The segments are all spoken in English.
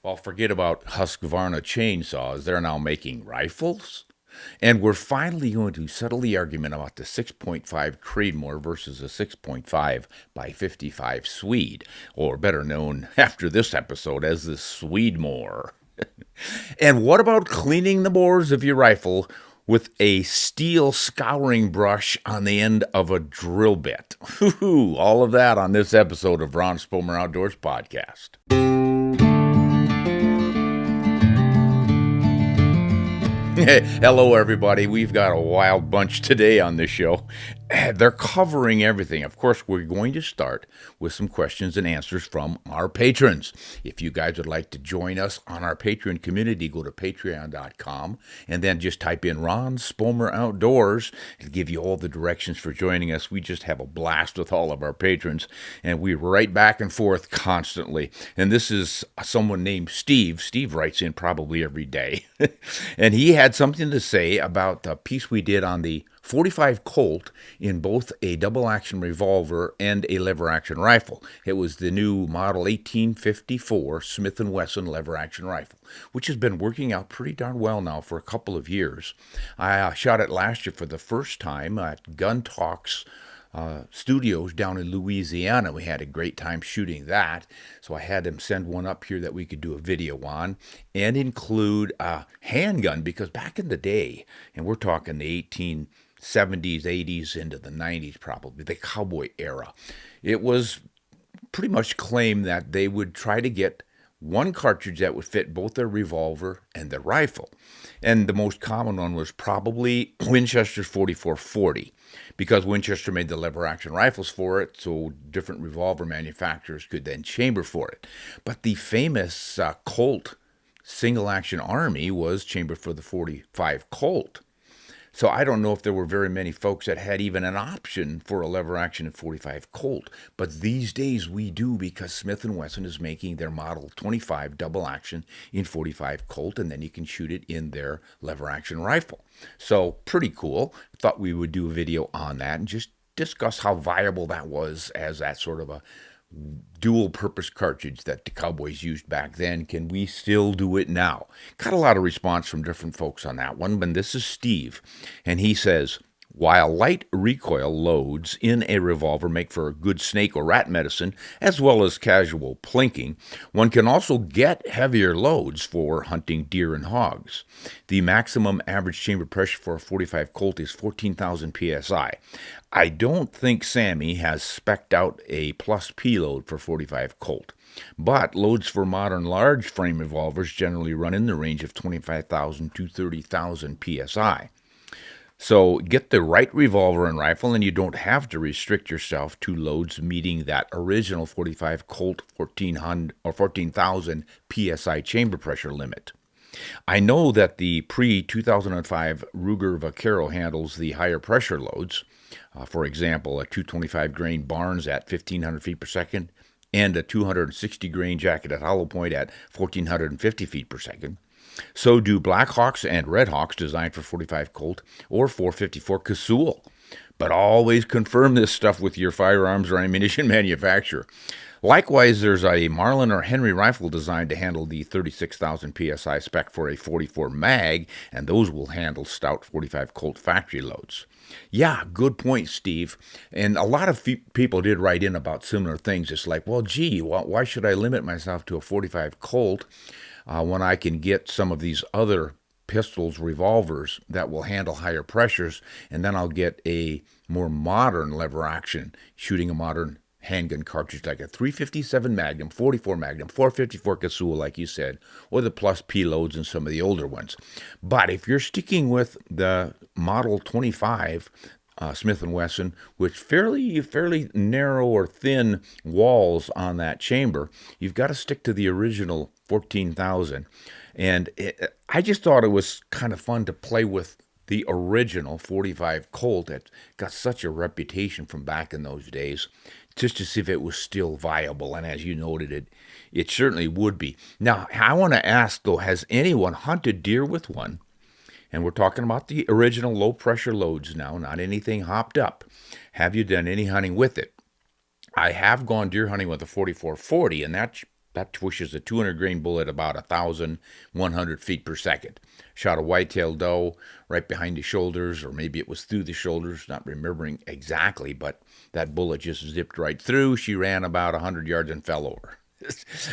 Well, forget about Husqvarna chainsaws. They're now making rifles. And we're finally going to settle the argument about the 6.5 Creedmoor versus a 6.5 by 55 Swede, or better known after this episode as the Swedemore. And what about cleaning the bores of your rifle with a steel scouring brush on the end of a drill bit? All of that on this episode of Ron Spomer Outdoors Podcast. Hello, everybody. We've got a wild bunch today on this show. They're covering everything. Of course, we're going to start with some questions and answers from our patrons. If you guys would like to join us on our Patreon community, go to patreon.com and then just type in Ron Spomer Outdoors. It'll give you all the directions for joining us. We just have a blast with all of our patrons, and we write back and forth constantly. And this is someone named Steve. Steve writes in probably every day. And he had something to say about the piece we did on the 45 Colt in both a double-action revolver and a lever-action rifle. It was the new model 1854 Smith & Wesson lever-action rifle, which has been working out pretty darn well now for a couple of years. I shot it last year for the first time at Gun Talks studios down in Louisiana. We had a great time shooting that, so I had them send one up here that we could do a video on and include a handgun, because back in the day, and we're talking the 1870s, 80s into the 90s probably, the cowboy era, it was pretty much claimed that they would try to get one cartridge that would fit both their revolver and their rifle. And the most common one was probably Winchester's 4440, because Winchester made the lever action rifles for it, so different revolver manufacturers could then chamber for it. But the famous Colt single action Army was chambered for the 45 Colt. So I don't know if there were very many folks that had even an option for a lever action in 45 Colt, but these days we do, because Smith & Wesson is making their Model 25 double action in 45 Colt, and then you can shoot it in their lever action rifle. So pretty cool. Thought we would do a video on that and just discuss how viable that was as that sort of a dual purpose cartridge that the cowboys used back then. Can we still do it now? Got a lot of response from different folks on that one, but this is Steve, and he says, while light recoil loads in a revolver make for a good snake or rat medicine, as well as casual plinking, one can also get heavier loads for hunting deer and hogs. The maximum average chamber pressure for a 45 Colt is 14,000 psi. I don't think Sammy has spec'd out a plus P load for 45 Colt, but loads for modern large frame revolvers generally run in the range of 25,000 to 30,000 psi. So get the right revolver and rifle, and you don't have to restrict yourself to loads meeting that original 45 Colt 1400 or 14,000 psi chamber pressure limit. I know that the pre-2005 Ruger Vaquero handles the higher pressure loads. For example, a 225 grain Barnes at 1,500 feet per second and a 260 grain jacket at hollow point at 1,450 feet per second. So do Blackhawks and Redhawks designed for 45 Colt or 454 Casull. But always confirm this stuff with your firearms or ammunition manufacturer. Likewise, there's a Marlin or Henry rifle designed to handle the 36,000 psi spec for a 44 mag, and those will handle stout 45 Colt factory loads. Yeah, good point, Steve. And a lot of people did write in about similar things. It's like, well, gee, why should I limit myself to a 45 Colt when I can get some of these other pistols, revolvers that will handle higher pressures, and then I'll get a more modern lever action, shooting a modern handgun cartridge like a 357 Magnum, 44 Magnum, 454 Casull, like you said, or the plus P loads in some of the older ones. But if you're sticking with the Model 25 Smith & Wesson, with fairly narrow or thin walls on that chamber, you've got to stick to the original 14,000. And I just thought it was kind of fun to play with the original 45 Colt that got such a reputation from back in those days, just to see if it was still viable. And as you noted, it certainly would be. Now, I want to ask, though, has anyone hunted deer with one? And we're talking about the original low-pressure loads now, not anything hopped up. Have you done any hunting with it? I have gone deer hunting with a 4440, and that That pushes a 200 grain bullet about 1,100 feet per second. Shot a whitetail doe right behind the shoulders, or maybe it was through the shoulders, not remembering exactly, but that bullet just zipped right through. She ran about 100 yards and fell over.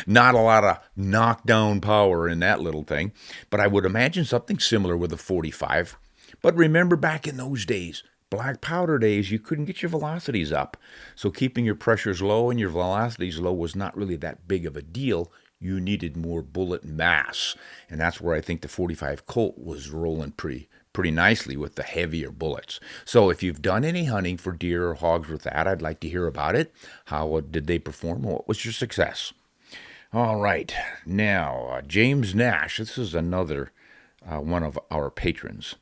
Not a lot of knockdown power in that little thing, but I would imagine something similar with a 45. But remember, back in those days, black powder days, you couldn't get your velocities up. So keeping your pressures low and your velocities low was not really that big of a deal. You needed more bullet mass. And that's where I think the 45 Colt was rolling pretty nicely with the heavier bullets. So if you've done any hunting for deer or hogs with that, I'd like to hear about it. How did they perform? What was your success? All right. Now, James Nash, this is another one of our patrons.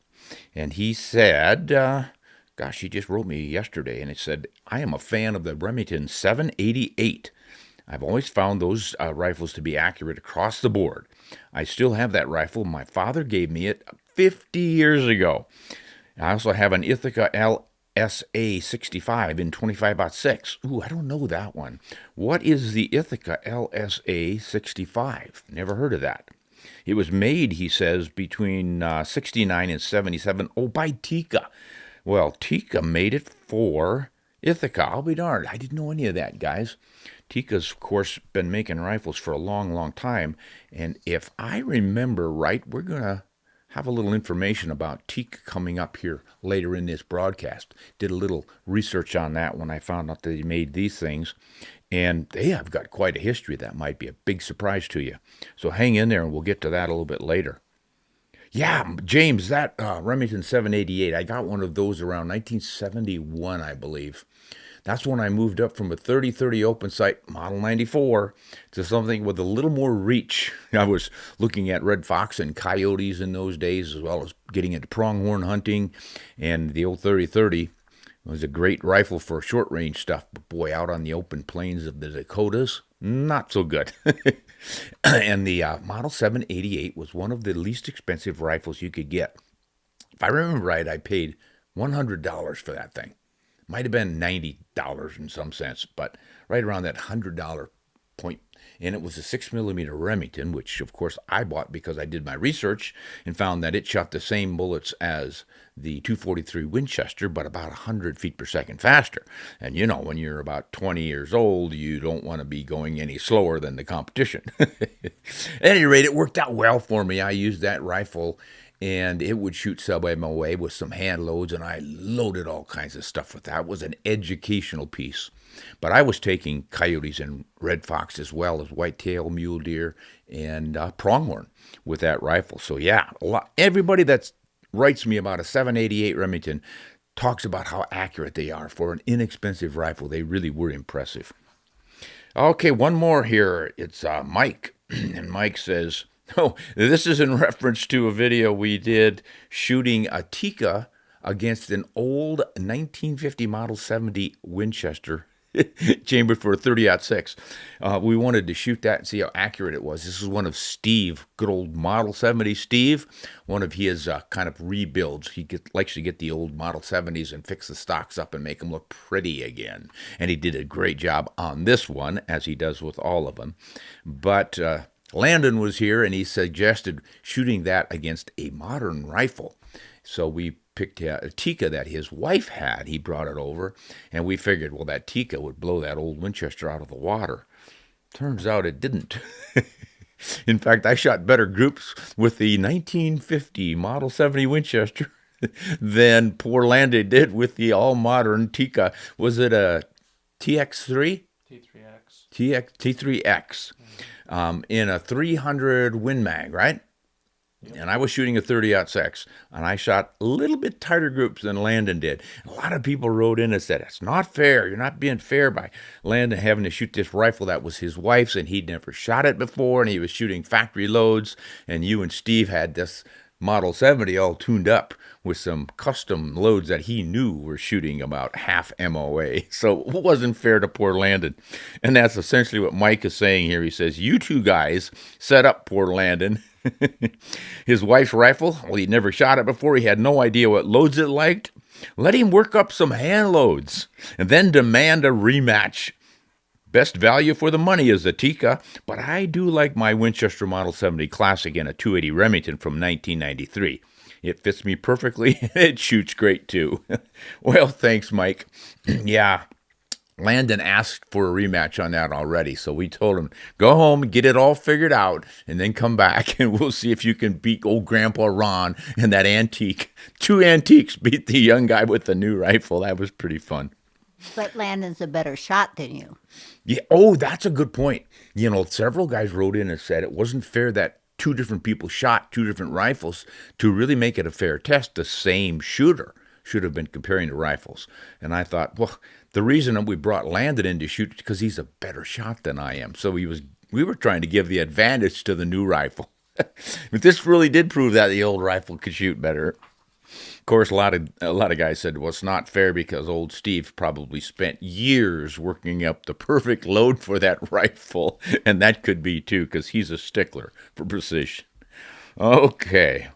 And he said, gosh, he just wrote me yesterday, and it said, I am a fan of the Remington 788. I've always found those rifles to be accurate across the board. I still have that rifle. My father gave me it 50 years ago. I also have an Ithaca LSA 65 in 25-06. Ooh, I don't know that one. What is the Ithaca LSA 65? Never heard of that. It was made, he says, between 69 and 77. Oh, by Tikka. Well, Tikka made it for Ithaca. I'll be darned. I didn't know any of that, guys. Tikka's, of course, been making rifles for a long, long time. And if I remember right, we're going to have a little information about Tikka coming up here later in this broadcast. Did a little research on that when I found out that they made these things. And they have got quite a history. That might be a big surprise to you. So hang in there and we'll get to that a little bit later. Yeah, James, that Remington 788, I got one of those around 1971, I believe. That's when I moved up from a 30-30 open sight Model 94 to something with a little more reach. I was looking at red fox and coyotes in those days, as well as getting into pronghorn hunting, and the old 30-30 was a great rifle for short range stuff, but boy, out on the open plains of the Dakotas, not so good. And the Model 788 was one of the least expensive rifles you could get. If I remember right, I paid $100 for that thing. Might have been $90 in some sense, but right around that $100 point. And it was a 6mm Remington, which of course I bought because I did my research and found that it shot the same bullets as the 243 Winchester, but about 100 feet per second faster. And you know, when you're about 20 years old, you don't want to be going any slower than the competition. At any rate, it worked out well for me. I used that rifle and it would shoot sub-MOA with some hand loads, and I loaded all kinds of stuff with that. It was an educational piece. But I was taking coyotes and red fox as well as whitetail, mule deer, and pronghorn with that rifle. So yeah, everybody that writes me about a 788 Remington talks about how accurate they are. For an inexpensive rifle, they really were impressive. Okay, one more here. It's Mike, and Mike says, oh, this is in reference to a video we did shooting a Tikka against an old 1950 Model 70 Winchester chambered for a 30-06. We wanted to shoot that and see how accurate it was. This is one of Steve, good old Model 70 Steve, one of his kind of rebuilds. He likes to get the old Model 70s and fix the stocks up and make them look pretty again. And he did a great job on this one, as he does with all of them. But Landon was here, and he suggested shooting that against a modern rifle. So we picked a Tikka that his wife had. He brought it over, and we figured, well, that Tikka would blow that old Winchester out of the water. Turns out it didn't. In fact, I shot better groups with the 1950 Model 70 Winchester than poor Landon did with the all-modern Tikka. Was it a TX3? T3X. T3X. In a 300 Win Mag, right? Yep. And I was shooting a 30-06, and I shot a little bit tighter groups than Landon did. A lot of people wrote in and said, it's not fair. You're not being fair by Landon having to shoot this rifle that was his wife's, and he'd never shot it before, and he was shooting factory loads, and you and Steve had this Model 70 all tuned up with some custom loads that he knew were shooting about half MOA. So it wasn't fair to poor Landon. And that's essentially what Mike is saying here. He says, you two guys set up poor Landon. His wife's rifle, well, he'd never shot it before. He had no idea what loads it liked. Let him work up some hand loads and then demand a rematch. Best value for the money is the Tikka, but I do like my Winchester Model 70 Classic in a 280 Remington from 1993. It fits me perfectly. It shoots great too. Well, thanks, Mike. Yeah, Landon asked for a rematch on that already, so we told him, go home, get it all figured out, and then come back, and we'll see if you can beat old Grandpa Ron and that antique. Two antiques beat the young guy with the new rifle. That was pretty fun. But Landon's a better shot than you. Yeah. Oh, that's a good point. You know, several guys wrote in and said it wasn't fair that two different people shot two different rifles. To really make it a fair test, the same shooter should have been comparing the rifles. And I thought, well, the reason that we brought Landon in to shoot is because he's a better shot than I am. So we were trying to give the advantage to the new rifle. But this really did prove that the old rifle could shoot better. Of course, a lot of guys said, well, it's not fair because old Steve probably spent years working up the perfect load for that rifle, and that could be too because he's a stickler for precision. Okay.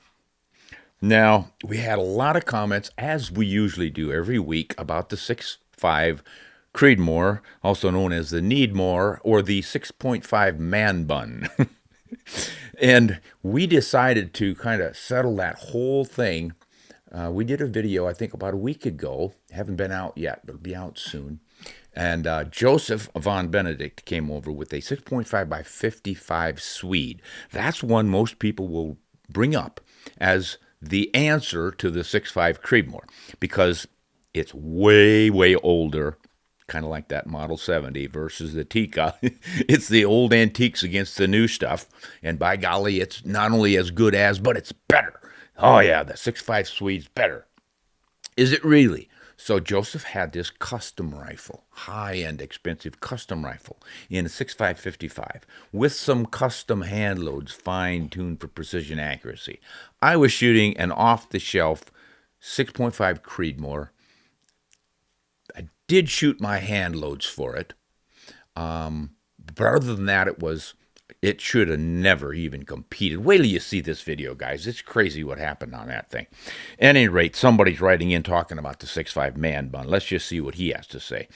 Now, we had a lot of comments, as we usually do every week, about the 6.5 Creedmoor, also known as the Needmore, or the 6.5 Man Bun. And we decided to kind of settle that whole thing. We did a video, I think, about a week ago. Haven't been out yet, but it'll be out soon. And Joseph Von Benedict came over with a 6.5 by 55 Swede. That's one most people will bring up as the answer to the 6.5 Creedmoor because it's way, way older, kind of like that Model 70 versus the Tikka. It's the old antiques against the new stuff. And by golly, it's not only as good as, but it's better. Oh, yeah, the 6.5 Swede's better. Is it really? So Joseph had this custom rifle, high-end, expensive custom rifle in a 6.5 55 with some custom hand loads fine-tuned for precision accuracy. I was shooting an off-the-shelf 6.5 Creedmoor. I did shoot my hand loads for it. But other than that, it should have never even competed. Wait till you see this video, guys. It's crazy what happened on that thing. At any rate, somebody's writing in talking about the 6.5 Man Bun. Let's just see what he has to say.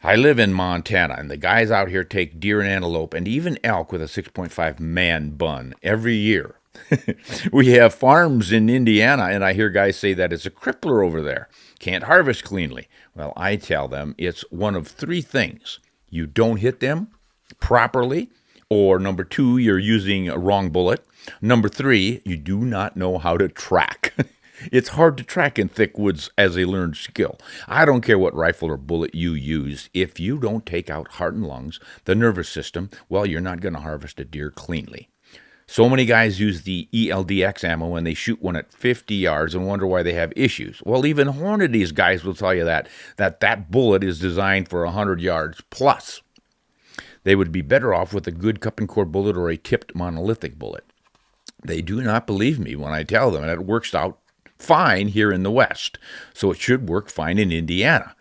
I live in Montana, and the guys out here take deer and antelope and even elk with a 6.5 Man Bun every year. We have farms in Indiana, and I hear guys say that it's a crippler over there. Can't harvest cleanly. Well, I tell them it's one of three things. You don't hit them properly, or number two, you're using a wrong bullet. Number three, you do not know how to track. It's hard to track in thick woods as a learned skill. I don't care what rifle or bullet you use. If you don't take out heart and lungs, the nervous system, well, you're not going to harvest a deer cleanly. So many guys use the ELDX ammo and they shoot one at 50 yards and wonder why they have issues. Well, even Hornady's guys will tell you that bullet is designed for 100 yards plus. They would be better off with a good cup and core bullet or a tipped monolithic bullet. They do not believe me when I tell them, and it works out fine here in the West, so it should work fine in Indiana.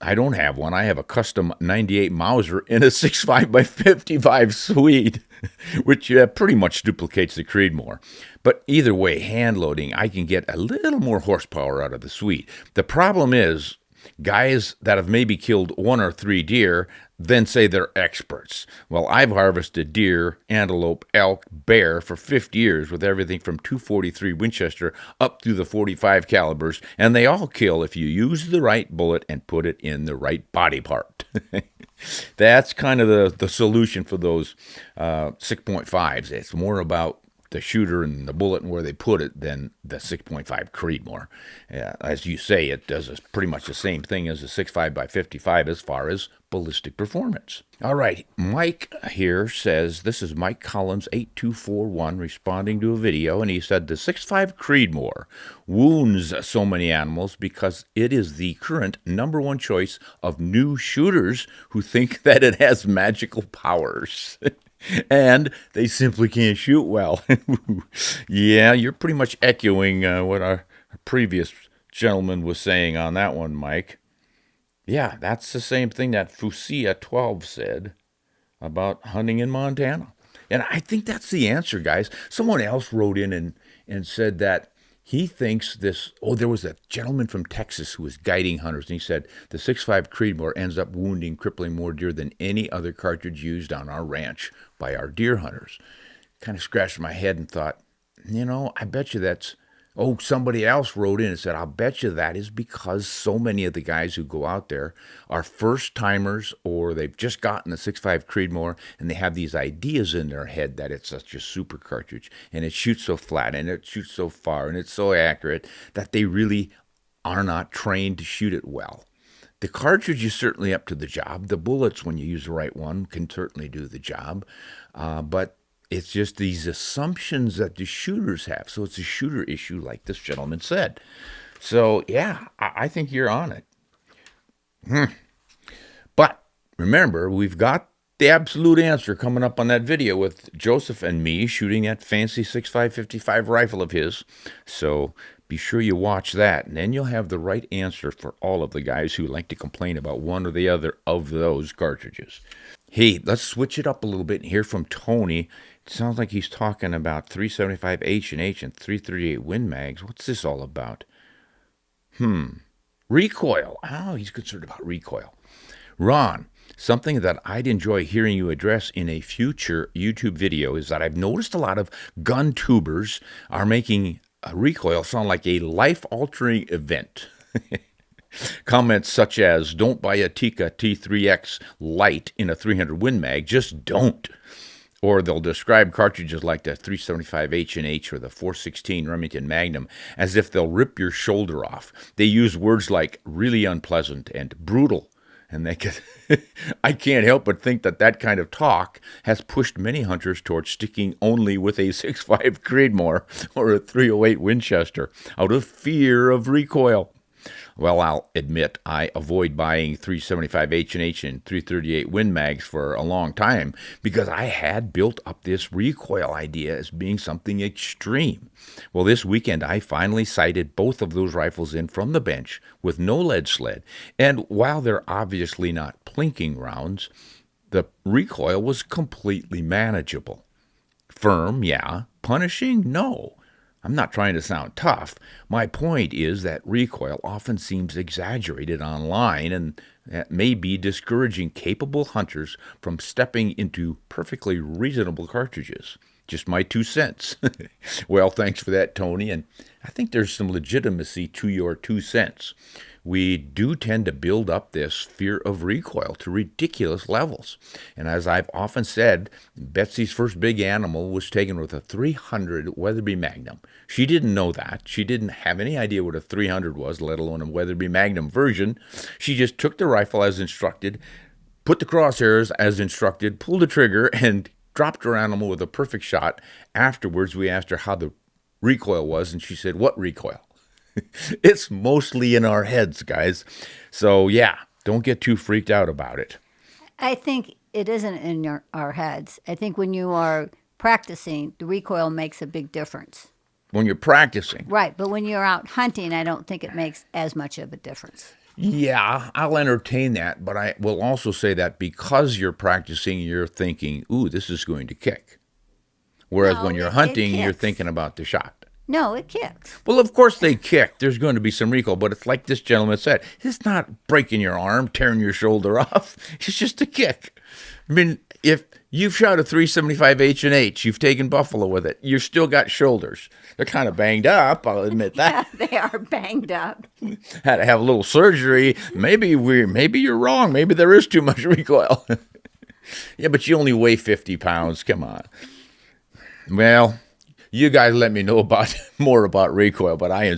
I don't have one. I have a custom 98 Mauser in a 6.5 by 55 Swede, which pretty much duplicates the Creedmoor. But either way, hand loading, I can get a little more horsepower out of the Swede. The problem is, guys that have maybe killed 1 or 3 deer then say they're experts. Well, I've harvested deer, antelope, elk, bear for 50 years with everything from 243 Winchester up through the 45 calibers, and they all kill if you use the right bullet and put it in the right body part. That's kind of the solution for those 6.5s. It's more about the shooter and the bullet and where they put it than the 6.5 Creedmoor. As you say, it does pretty much the same thing as a 6.5 by 55 as far as ballistic performance. All right, Mike here says, this is Mike Collins 8241 responding to a video, and he said the 6.5 Creedmoor wounds so many animals because it is the current #1 choice of new shooters who think that it has magical powers. And they simply can't shoot well. Yeah, you're pretty much echoing what our previous gentleman was saying on that one, Mike. Yeah, that's the same thing that Fusia 12 said about hunting in Montana. And I think that's the answer, guys. Someone else wrote in and said that He thinks this. Oh, there was a gentleman from Texas who was guiding hunters, and he said the 6.5 Creedmoor ends up wounding, crippling more deer than any other cartridge used on our ranch by our deer hunters. Kind of scratched my head and thought, I bet you that's. Oh, somebody else wrote in and said, I'll bet you that is because so many of the guys who go out there are first timers or they've just gotten the 6.5 Creedmoor and they have these ideas in their head that it's such a super cartridge and it shoots so flat and it shoots so far and it's so accurate that they really are not trained to shoot it well. The cartridge is certainly up to the job. The bullets, when you use the right one, can certainly do the job. But it's just these assumptions that the shooters have. So it's a shooter issue, like this gentleman said. So, yeah, I think you're on it. But remember, we've got the absolute answer coming up on that video with Joseph and me shooting that fancy 6.5 rifle of his. So be sure you watch that, and then you'll have the right answer for all of the guys who like to complain about one or the other of those cartridges. Hey, let's switch it up a little bit and hear from Tony. It sounds like he's talking about 375 H&H and 338 Win Mags. What's this all about? Recoil. Oh, he's concerned about recoil. Ron, something that I'd enjoy hearing you address in a future YouTube video is that I've noticed a lot of gun tubers are making recoil sound like a life-altering event. Comments such as, don't buy a Tikka T3X light in a 300 Win Mag, just don't. Or they'll describe cartridges like the 375 H&H or the 416 Remington Magnum as if they'll rip your shoulder off. They use words like really unpleasant and brutal. And I can't help but think that kind of talk has pushed many hunters towards sticking only with a 6.5 Creedmoor or a 308 Winchester out of fear of recoil. Well, I'll admit I avoid buying 375 H&H and 338 Win Mags for a long time because I had built up this recoil idea as being something extreme. Well, this weekend I finally sighted both of those rifles in from the bench with no lead sled, and while they're obviously not plinking rounds, the recoil was completely manageable. Firm, yeah. Punishing, no. I'm not trying to sound tough. My point is that recoil often seems exaggerated online, and that may be discouraging capable hunters from stepping into perfectly reasonable cartridges. Just my 2 cents. Well, thanks for that, Tony, and I think there's some legitimacy to your 2 cents. We do tend to build up this fear of recoil to ridiculous levels. And as I've often said, Betsy's first big animal was taken with a 300 Weatherby Magnum. She didn't know that. She didn't have any idea what a 300 was, let alone a Weatherby Magnum version. She just took the rifle as instructed, put the crosshairs as instructed, pulled the trigger, and dropped her animal with a perfect shot. Afterwards, we asked her how the recoil was, and she said, "What recoil?" It's mostly in our heads, guys. So, yeah, don't get too freaked out about it. I think it isn't in our heads. I think when you are practicing, the recoil makes a big difference. When you're practicing. Right, but when you're out hunting, I don't think it makes as much of a difference. Yeah, I'll entertain that, but I will also say that because you're practicing, you're thinking, ooh, this is going to kick. Whereas when you're hunting, you're thinking about the shot. No, it kicks. Well, of course they kick. There's going to be some recoil, but it's like this gentleman said. It's not breaking your arm, tearing your shoulder off. It's just a kick. I mean, if you've shot a 375 H&H, you've taken buffalo with it, you've still got shoulders. They're kind of banged up, I'll admit that. Yeah, they are banged up. Had to have a little surgery. Maybe you're wrong. Maybe there is too much recoil. Yeah, but you only weigh 50 pounds. Come on. Well, you guys let me know more about recoil, but I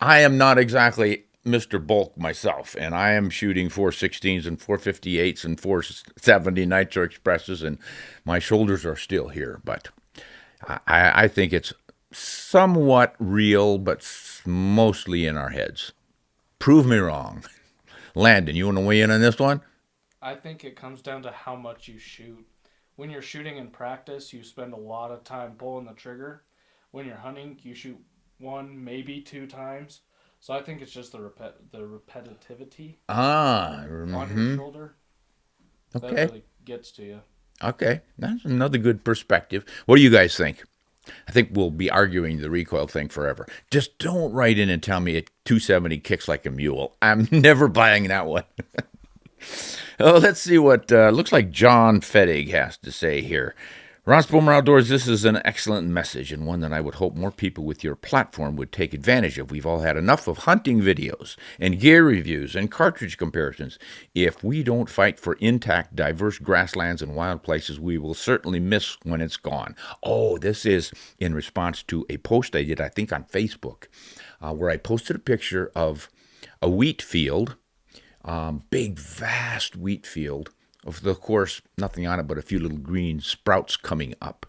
am not exactly Mr. Bulk myself, and I am shooting 416s and 458s and 470 Nitro Expresses, and my shoulders are still here, but I think it's somewhat real, but mostly in our heads. Prove me wrong. Landon, you want to weigh in on this one? I think it comes down to how much you shoot. When you're shooting in practice, you spend a lot of time pulling the trigger. When you're hunting, you shoot 1, maybe 2 times. So I think it's just the repetitivity on your shoulder. Okay. That really gets to you. Okay. That's another good perspective. What do you guys think? I think we'll be arguing the recoil thing forever. Just don't write in and tell me a 270 kicks like a mule. I'm never buying that one. Oh, let's see what looks like John Fettig has to say here. Ron Spomer Outdoors, this is an excellent message and one that I would hope more people with your platform would take advantage of. We've all had enough of hunting videos and gear reviews and cartridge comparisons. If we don't fight for intact, diverse grasslands and wild places, we will certainly miss when it's gone. Oh, this is in response to a post I did, I think, on Facebook, where I posted a picture of a wheat field, big, vast wheat field. Of course, nothing on it but a few little green sprouts coming up.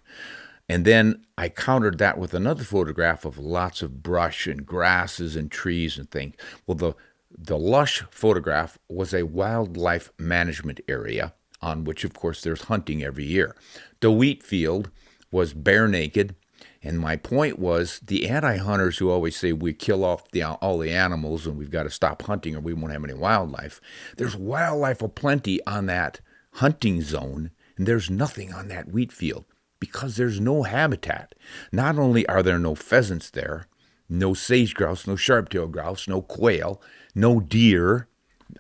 And then I countered that with another photograph of lots of brush and grasses and trees and things. Well, the lush photograph was a wildlife management area on which, of course, there's hunting every year. The wheat field was bare naked. And my point was the anti-hunters who always say we kill off all the animals and we've got to stop hunting or we won't have any wildlife. There's wildlife aplenty on that hunting zone, and there's nothing on that wheat field because there's no habitat. Not only are there no pheasants there, no sage grouse, no sharp-tailed grouse, no quail, no deer.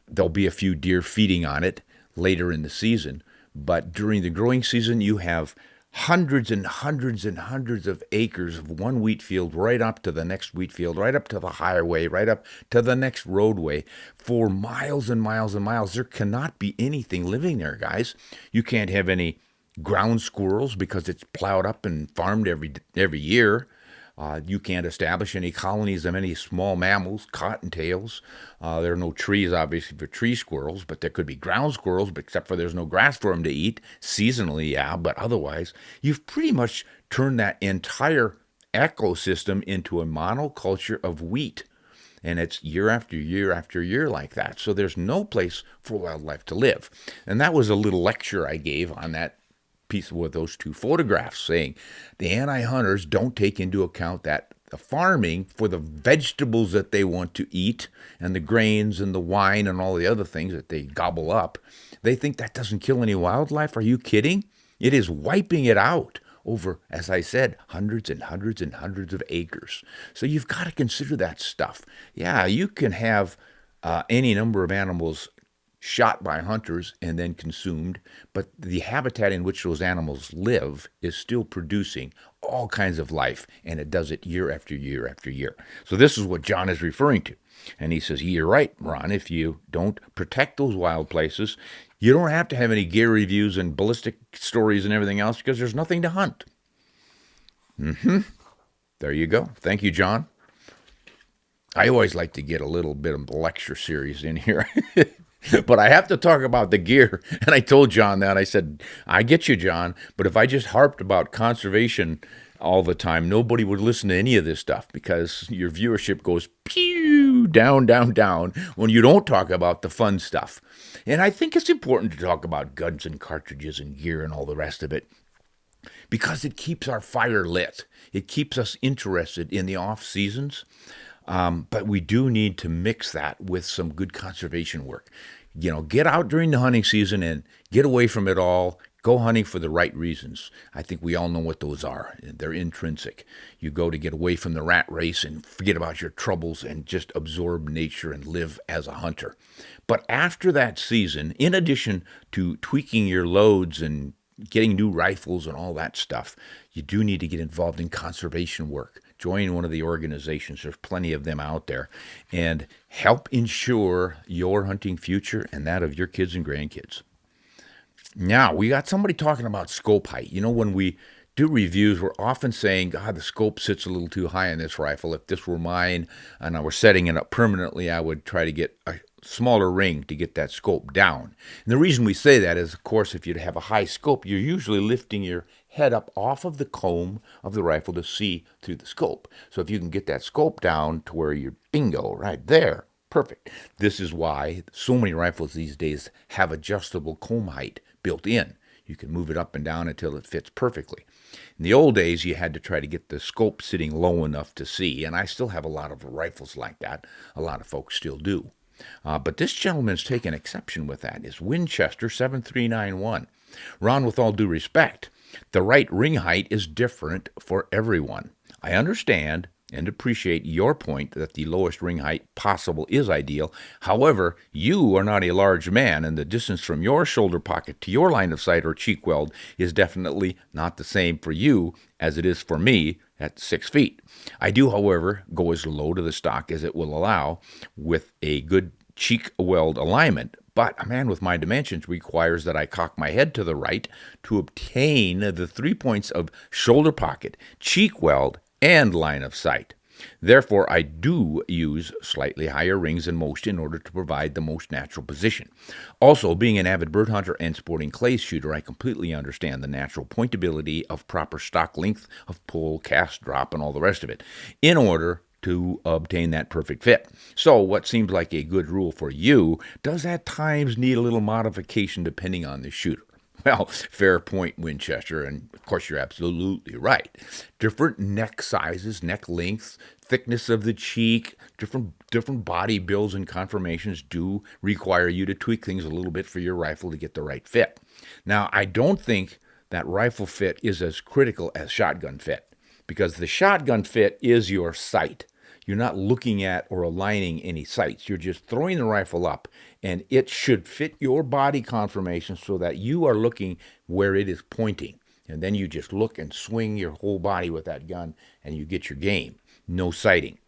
There'll be a few deer feeding on it later in the season, but during the growing season you have hundreds and hundreds and hundreds of acres of one wheat field right up to the next wheat field, right up to the highway, right up to the next roadway for miles and miles and miles. There cannot be anything living there, guys. You can't have any ground squirrels because it's plowed up and farmed every year. You can't establish any colonies of any small mammals, cottontails. There are no trees, obviously, for tree squirrels, but there could be ground squirrels, but except for there's no grass for them to eat. Seasonally, yeah, but otherwise, you've pretty much turned that entire ecosystem into a monoculture of wheat. And it's year after year after year like that. So there's no place for wildlife to live. And that was a little lecture I gave on that piece with those two photographs, saying the anti-hunters don't take into account that the farming for the vegetables that they want to eat and the grains and the wine and all the other things that they gobble up, they think that doesn't kill any wildlife. Are you kidding? It is wiping it out over, as I said, hundreds and hundreds and hundreds of acres. So you've got to consider that stuff. Yeah, you can have any number of animals shot by hunters and then consumed, but the habitat in which those animals live is still producing all kinds of life, and it does it year after year after year. So this is what John is referring to. And he says, you're right, Ron, if you don't protect those wild places, you don't have to have any gear reviews and ballistic stories and everything else because there's nothing to hunt. There you go. Thank you, John. I always like to get a little bit of a lecture series in here. But I have to talk about the gear. And I told John that. I said, I get you, John, but if I just harped about conservation all the time, nobody would listen to any of this stuff because your viewership goes pew, down, down, down when you don't talk about the fun stuff. And I think it's important to talk about guns and cartridges and gear and all the rest of it because it keeps our fire lit. It keeps us interested in the off seasons. But we do need to mix that with some good conservation work. You know, get out during the hunting season and get away from it all. Go hunting for the right reasons. I think we all know what those are. They're intrinsic. You go to get away from the rat race and forget about your troubles and just absorb nature and live as a hunter. But after that season, in addition to tweaking your loads and getting new rifles and all that stuff, you do need to get involved in conservation work. Join one of the organizations, there's plenty of them out there, and help ensure your hunting future and that of your kids and grandkids. Now, we got somebody talking about scope height. You know, when we do reviews, we're often saying, God, the scope sits a little too high on this rifle. If this were mine and I were setting it up permanently, I would try to get a smaller ring to get that scope down. And the reason we say that is, of course, if you have a high scope, you're usually lifting your head up off of the comb of the rifle to see through the scope. So if you can get that scope down to where you're bingo right there, perfect. This is why so many rifles these days have adjustable comb height built in. You can move it up and down until it fits perfectly. In the old days, you had to try to get the scope sitting low enough to see, and I still have a lot of rifles like that. A lot of folks still do. But this gentleman's taken exception with that. It's Winchester 7391. Ron, with all due respect, The right ring height is different for everyone. I understand and appreciate your point that the lowest ring height possible is ideal. However, you are not a large man, and the distance from your shoulder pocket to your line of sight or cheek weld is definitely not the same for you as it is for me at 6 feet. I do, however, go as low to the stock as it will allow with a good cheek weld alignment, but a man with my dimensions requires that I cock my head to the right to obtain the 3 points of shoulder pocket, cheek weld, and line of sight. Therefore, I do use slightly higher rings than most in order to provide the most natural position. Also, being an avid bird hunter and sporting clays shooter, I completely understand the natural pointability of proper stock length of pull, cast, drop, and all the rest of it in order to obtain that perfect fit. So what seems like a good rule for you does at times need a little modification depending on the shooter. Well, fair point, Winchester, and of course you're absolutely right. Different neck sizes, neck lengths, thickness of the cheek, different body builds and conformations do require you to tweak things a little bit for your rifle to get the right fit. Now, I don't think that rifle fit is as critical as shotgun fit, because the shotgun fit is your sight. You're not looking at or aligning any sights. You're just throwing the rifle up, and it should fit your body conformation so that you are looking where it is pointing. And then you just look and swing your whole body with that gun, and you get your game. No sighting.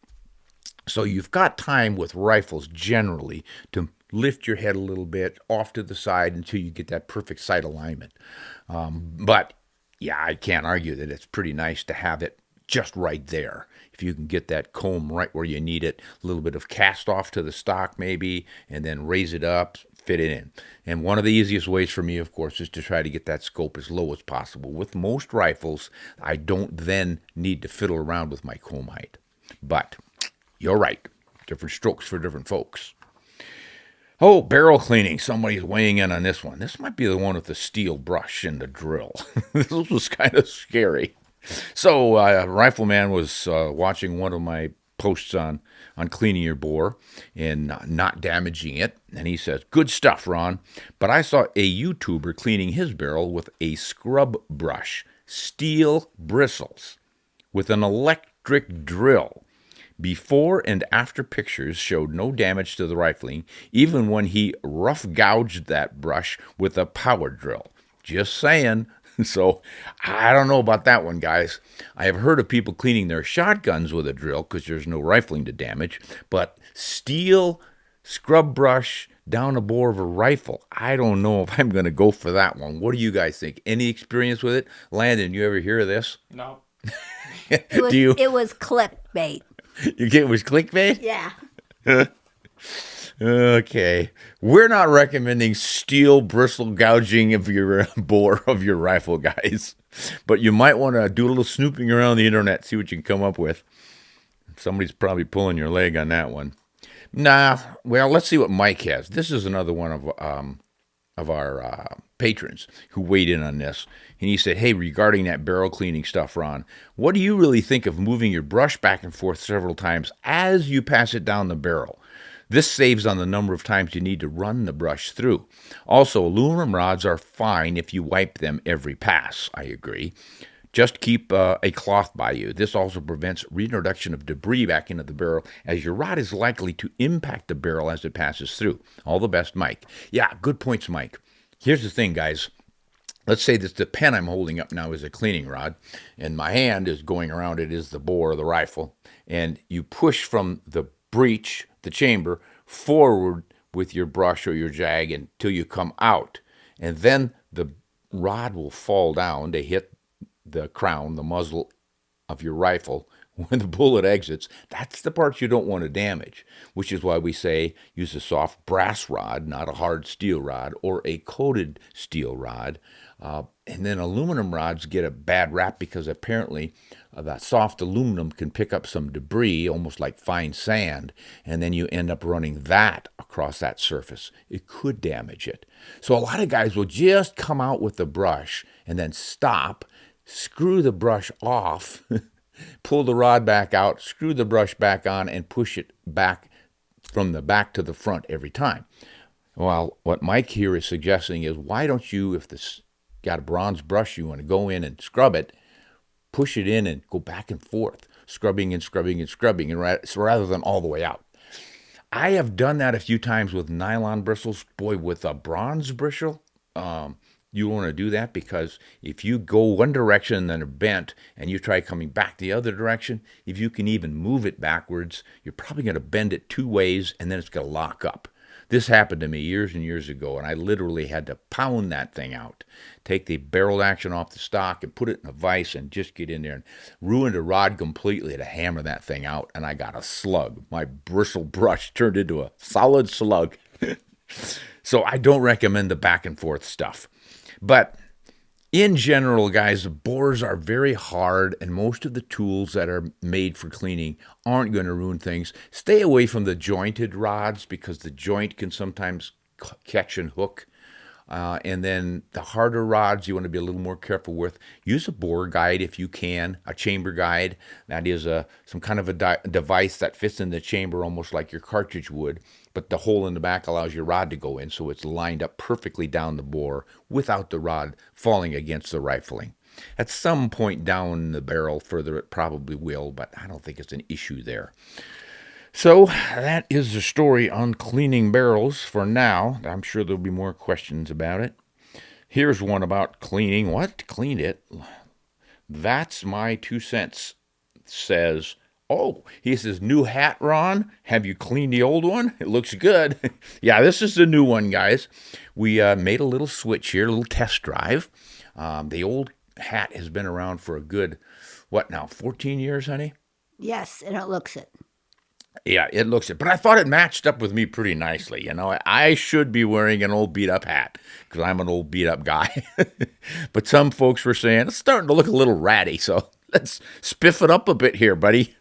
So you've got time with rifles generally to lift your head a little bit off to the side until you get that perfect sight alignment. But yeah, I can't argue that it's pretty nice to have it just right there. If you can get that comb right where you need it, a little bit of cast off to the stock maybe, and then raise it up, fit it in. And one of the easiest ways for me, of course, is to try to get that scope as low as possible. With most rifles, I don't then need to fiddle around with my comb height. But you're right. Different strokes for different folks. Oh, barrel cleaning. Somebody's weighing in on this one. This might be the one with the steel brush and the drill. This was kind of scary. So, Rifleman was watching one of my posts on cleaning your bore and not damaging it, and he says, "Good stuff, Ron, but I saw a YouTuber cleaning his barrel with a scrub brush, steel bristles, with an electric drill. Before and after pictures showed no damage to the rifling, even when he rough gouged that brush with a power drill. Just saying." So I don't know about that one, guys. I have heard of people cleaning their shotguns with a drill because there's no rifling to damage, but steel scrub brush down a bore of a rifle, I don't know if I'm going to go for that one. What do you guys think? Any experience with it? Landon, you ever hear of this? No. It was clickbait. You get it was clickbait? Yeah. Okay. We're not recommending steel bristle gouging of your bore of your rifle, guys. But you might want to do a little snooping around the internet, see what you can come up with. Somebody's probably pulling your leg on that one. Nah, well, let's see what Mike has. This is another one of our patrons who weighed in on this. And he said, "Hey, regarding that barrel cleaning stuff, Ron, what do you really think of moving your brush back and forth several times as you pass it down the barrel? This saves on the number of times you need to run the brush through. Also, aluminum rods are fine if you wipe them every pass." I agree. "Just keep a cloth by you. This also prevents reintroduction of debris back into the barrel, as your rod is likely to impact the barrel as it passes through. All the best, Mike." Yeah, good points, Mike. Here's the thing, guys. Let's say that the pen I'm holding up now is a cleaning rod, and my hand is going around it is the bore of the rifle, and you push from the breech, the chamber, forward with your brush or your jag until you come out, and then the rod will fall down to hit the crown, the muzzle of your rifle. When the bullet exits, that's the part you don't want to damage, which is why we say use a soft brass rod, not a hard steel rod, or a coated steel rod. And then aluminum rods get a bad rap because apparently that soft aluminum can pick up some debris, almost like fine sand, and then you end up running that across that surface. It could damage it. So a lot of guys will just come out with the brush and then stop, screw the brush off, pull the rod back out, screw the brush back on, and push it back from the back to the front every time. Well, what Mike here is suggesting is, why don't you, if the got a bronze brush, you want to go in and scrub it, push it in and go back and forth, scrubbing and scrubbing and scrubbing, and so rather than all the way out. I have done that a few times with nylon bristles. Boy, with a bronze bristle, you want to do that because if you go one direction and then are bent and you try coming back the other direction, if you can even move it backwards, you're probably going to bend it two ways and then it's going to lock up. This happened to me years and years ago, and I literally had to pound that thing out, take the barrel action off the stock and put it in a vise and just get in there and ruined a rod completely to hammer that thing out, and I got a slug. My bristle brush turned into a solid slug. So I don't recommend the back and forth stuff. But in general, guys, bores are very hard, and most of the tools that are made for cleaning aren't going to ruin things. Stay away from the jointed rods because the joint can sometimes catch and hook. And then the harder rods you want to be a little more careful with. Use a bore guide if you can, a chamber guide. That is some kind of a device that fits in the chamber almost like your cartridge would, but the hole in the back allows your rod to go in so it's lined up perfectly down the bore without the rod falling against the rifling. At some point down the barrel further it probably will, but I don't think it's an issue there. So that is the story on cleaning barrels for now. I'm sure there'll be more questions about it. Here's one about cleaning. What? Cleaned it? That's my 2 cents. Says, he says, new hat, Ron. Have you cleaned the old one? It looks good. Yeah, this is the new one, guys. We made a little switch here, a little test drive. The old hat has been around for a good, 14 years, honey? Yes, and it looks it. Yeah, it looks it. But I thought it matched up with me pretty nicely. I should be wearing an old beat-up hat because I'm an old beat-up guy. But some folks were saying, it's starting to look a little ratty, so let's spiff it up a bit here, buddy.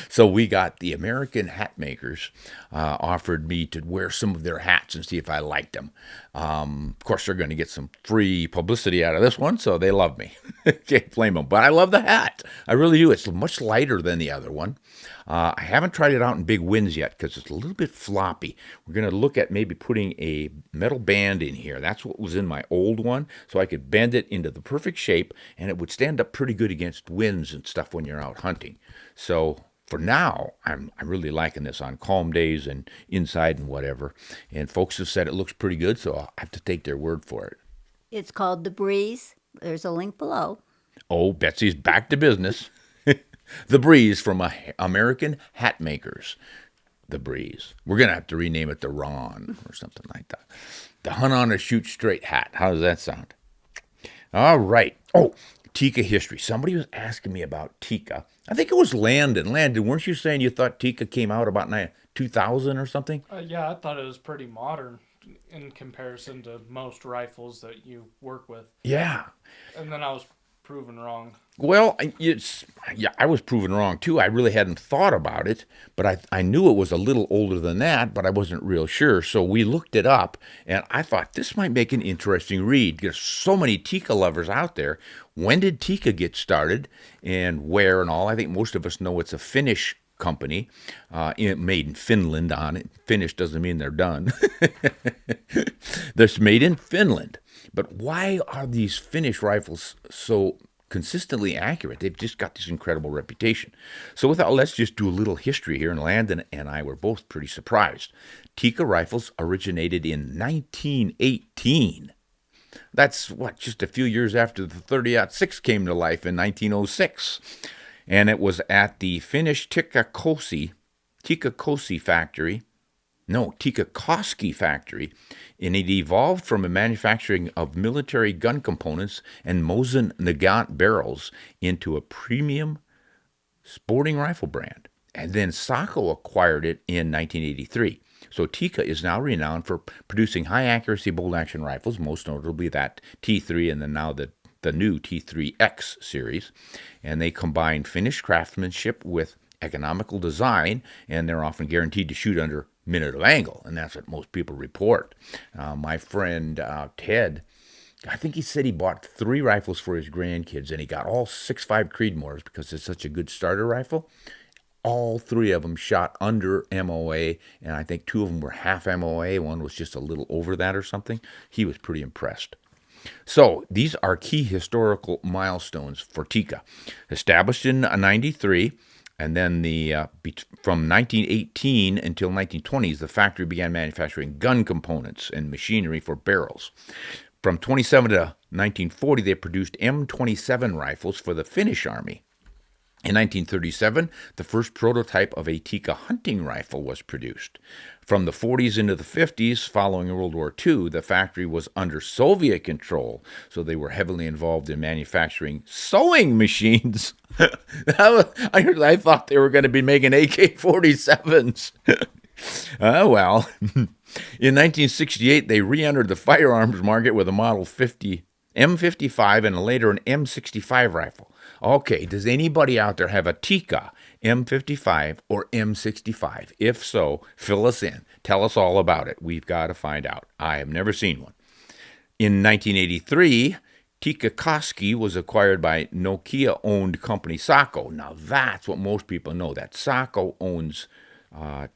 So we got the American hat makers offered me to wear some of their hats and see if I liked them. Of course, they're going to get some free publicity out of this one, so they love me. Can't blame them. But I love the hat. I really do. It's much lighter than the other one. I haven't tried it out in big winds yet because it's a little bit floppy. We're going to look at maybe putting a metal band in here. That's what was in my old one, so I could bend it into the perfect shape, and it would stand up pretty good against winds and stuff when you're out hunting. So for now, I'm really liking this on calm days and inside and whatever. And folks have said it looks pretty good, so I'll have to take their word for it. It's called The Breeze. There's a link below. Oh, Betsy's back to business. The Breeze from American Hat Makers. The Breeze. We're going to have to rename it the Ron or something like that. The Hunt on a Shoot Straight hat. How does that sound? All right. Tikka history. Somebody was asking me about Tikka. I think it was Landon. Landon, weren't you saying you thought Tikka came out about 2000 or something? Yeah, I thought it was pretty modern in comparison to most rifles that you work with. Yeah. And then I was proven wrong. Well, I was proven wrong too. I really hadn't thought about it, but I knew it was a little older than that, but I wasn't real sure. So we looked it up, and I thought this might make an interesting read. There's so many Tikka lovers out there. When did Tikka get started and where and all? I think most of us know it's a Finnish company, made in Finland on it. Finnish doesn't mean they're done. That's made in Finland. But why are these Finnish rifles so consistently accurate? They've just got this incredible reputation. So let's just do a little history here. And Landon and I were both pretty surprised. Tikka rifles originated in 1918. That's just a few years after the 30-06 came to life in 1906. And it was at the Finnish Tikka Koski factory. No, Tikka Koski factory, and it evolved from a manufacturing of military gun components and Mosin Nagant barrels into a premium sporting rifle brand. And then Sako acquired it in 1983. So Tikka is now renowned for producing high-accuracy bolt-action rifles, most notably that T3 and then now the new T3X series. And they combine Finnish craftsmanship with economical design, and they're often guaranteed to shoot under minute of angle, and that's what most people report. My friend Ted, I think he said he bought 3 rifles for his grandkids, and he got all 6.5 Creedmoors because it's such a good starter rifle. All 3 of them shot under MOA, and I think 2 of them were half MOA. One was just a little over that or something. He was pretty impressed. So these are key historical milestones for Tikka. Established in 93, and then from 1918 until 1920s, the factory began manufacturing gun components and machinery for barrels. From 27 to 1940, they produced M27 rifles for the Finnish army. In 1937, the first prototype of a Tikka hunting rifle was produced. From the 40s into the 50s, following World War II, the factory was under Soviet control, so they were heavily involved in manufacturing sewing machines. I thought they were going to be making AK-47s. Oh, well. In 1968, they re-entered the firearms market with a Model 50 M55 and later an M65 rifle. Okay, does anybody out there have a Tikka M55 or M65? If so, fill us in. Tell us all about it. We've got to find out. I have never seen one. In 1983, Tikka Koski was acquired by Nokia-owned company Sako. Now that's what most people know, that Sako owns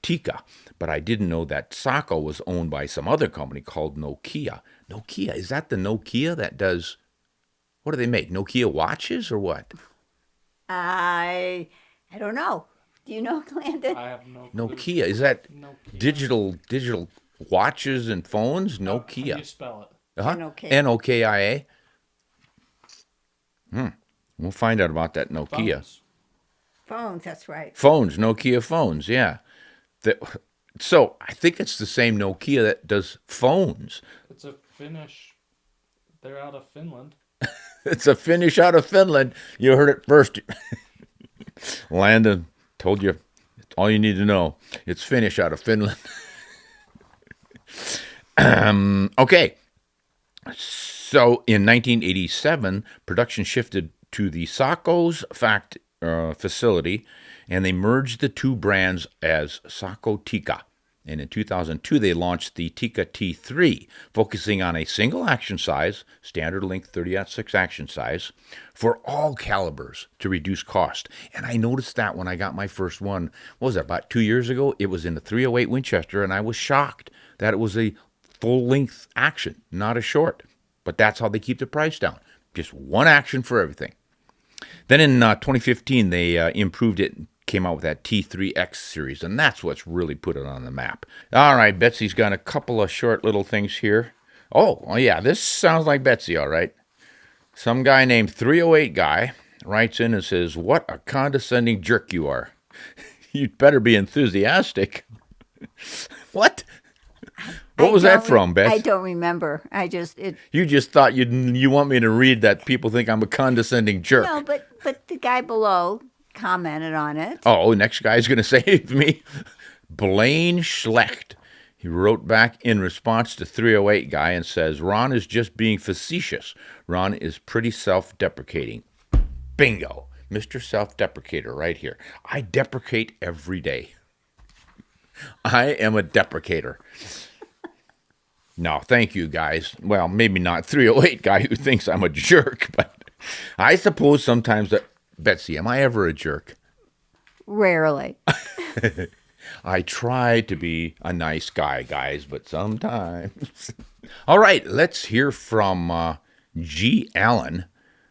Tikka. But I didn't know that Sako was owned by some other company called Nokia. Nokia, is that the Nokia that does... What do they make? Nokia watches or what? I don't know. Do you know, Landon? I have no clue. Nokia, is that Nokia. digital watches and phones? How do Nokia. you spell it? Nokia. Nokia. We'll find out about that Nokia. Phones, that's right. Phones, Nokia phones, yeah. So I think it's the same Nokia that does phones. It's a Finnish. They're out of Finland. It's a Finnish out of Finland. You heard it first. Landon told you all you need to know. It's Finnish out of Finland. Okay. So in 1987, production shifted to the Sako's facility, and they merged the two brands as Sako Tikka. And in 2002, they launched the Tikka T3, focusing on a single action size, standard length 30-06 action size, for all calibers to reduce cost. And I noticed that when I got my first one, what was that, about 2 years ago? It was in the 308 Winchester, and I was shocked that it was a full-length action, not a short. But that's how they keep the price down. Just one action for everything. Then in 2015, they improved it, came out with that T3X series, and that's what's really put it on the map. All right, Betsy's got a couple of short little things here. Oh, well, yeah, this sounds like Betsy, all right. Some guy named 308 Guy writes in and says, "What a condescending jerk you are. You'd better be enthusiastic." What? What was that from, Beth? I don't remember. You just thought you want me to read that people think I'm a condescending jerk. No, but the guy below commented on it. Oh, next guy's going to save me. Blaine Schlecht. He wrote back in response to 308 Guy and says, "Ron is just being facetious. Ron is pretty self-deprecating." Bingo. Mr. Self-Deprecator right here. I deprecate every day. I am a deprecator. No, thank you, guys. Well, maybe not 308 Guy who thinks I'm a jerk, but I suppose sometimes that... Betsy, am I ever a jerk? Rarely. I try to be a nice guy, guys, but sometimes. All right, let's hear from G. Allen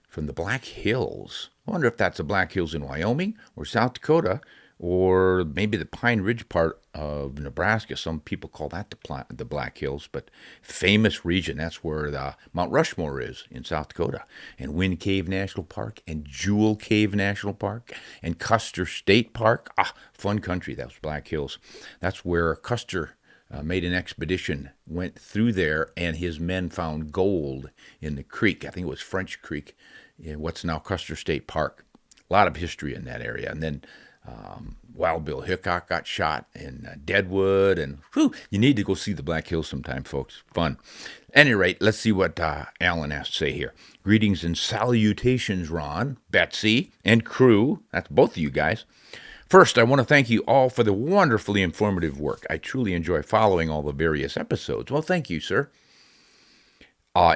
from the Black Hills. I wonder if that's the Black Hills in Wyoming or South Dakota, or maybe the Pine Ridge part of Nebraska. Some people call that the Black Hills, but famous region. That's where the Mount Rushmore is in South Dakota, and Wind Cave National Park, and Jewel Cave National Park, and Custer State Park. Fun country. That was Black Hills. That's where Custer made an expedition, went through there, and his men found gold in the creek. I think it was French Creek, in what's now Custer State Park. A lot of history in that area. And then Wild Bill Hickok got shot in Deadwood, and you need to go see the Black Hills sometime, folks. Fun. At any rate, let's see what Alan has to say here. Greetings and salutations, Ron, Betsy, and crew. That's both of you guys. First, I want to thank you all for the wonderfully informative work. I truly enjoy following all the various episodes. Well, thank you, sir.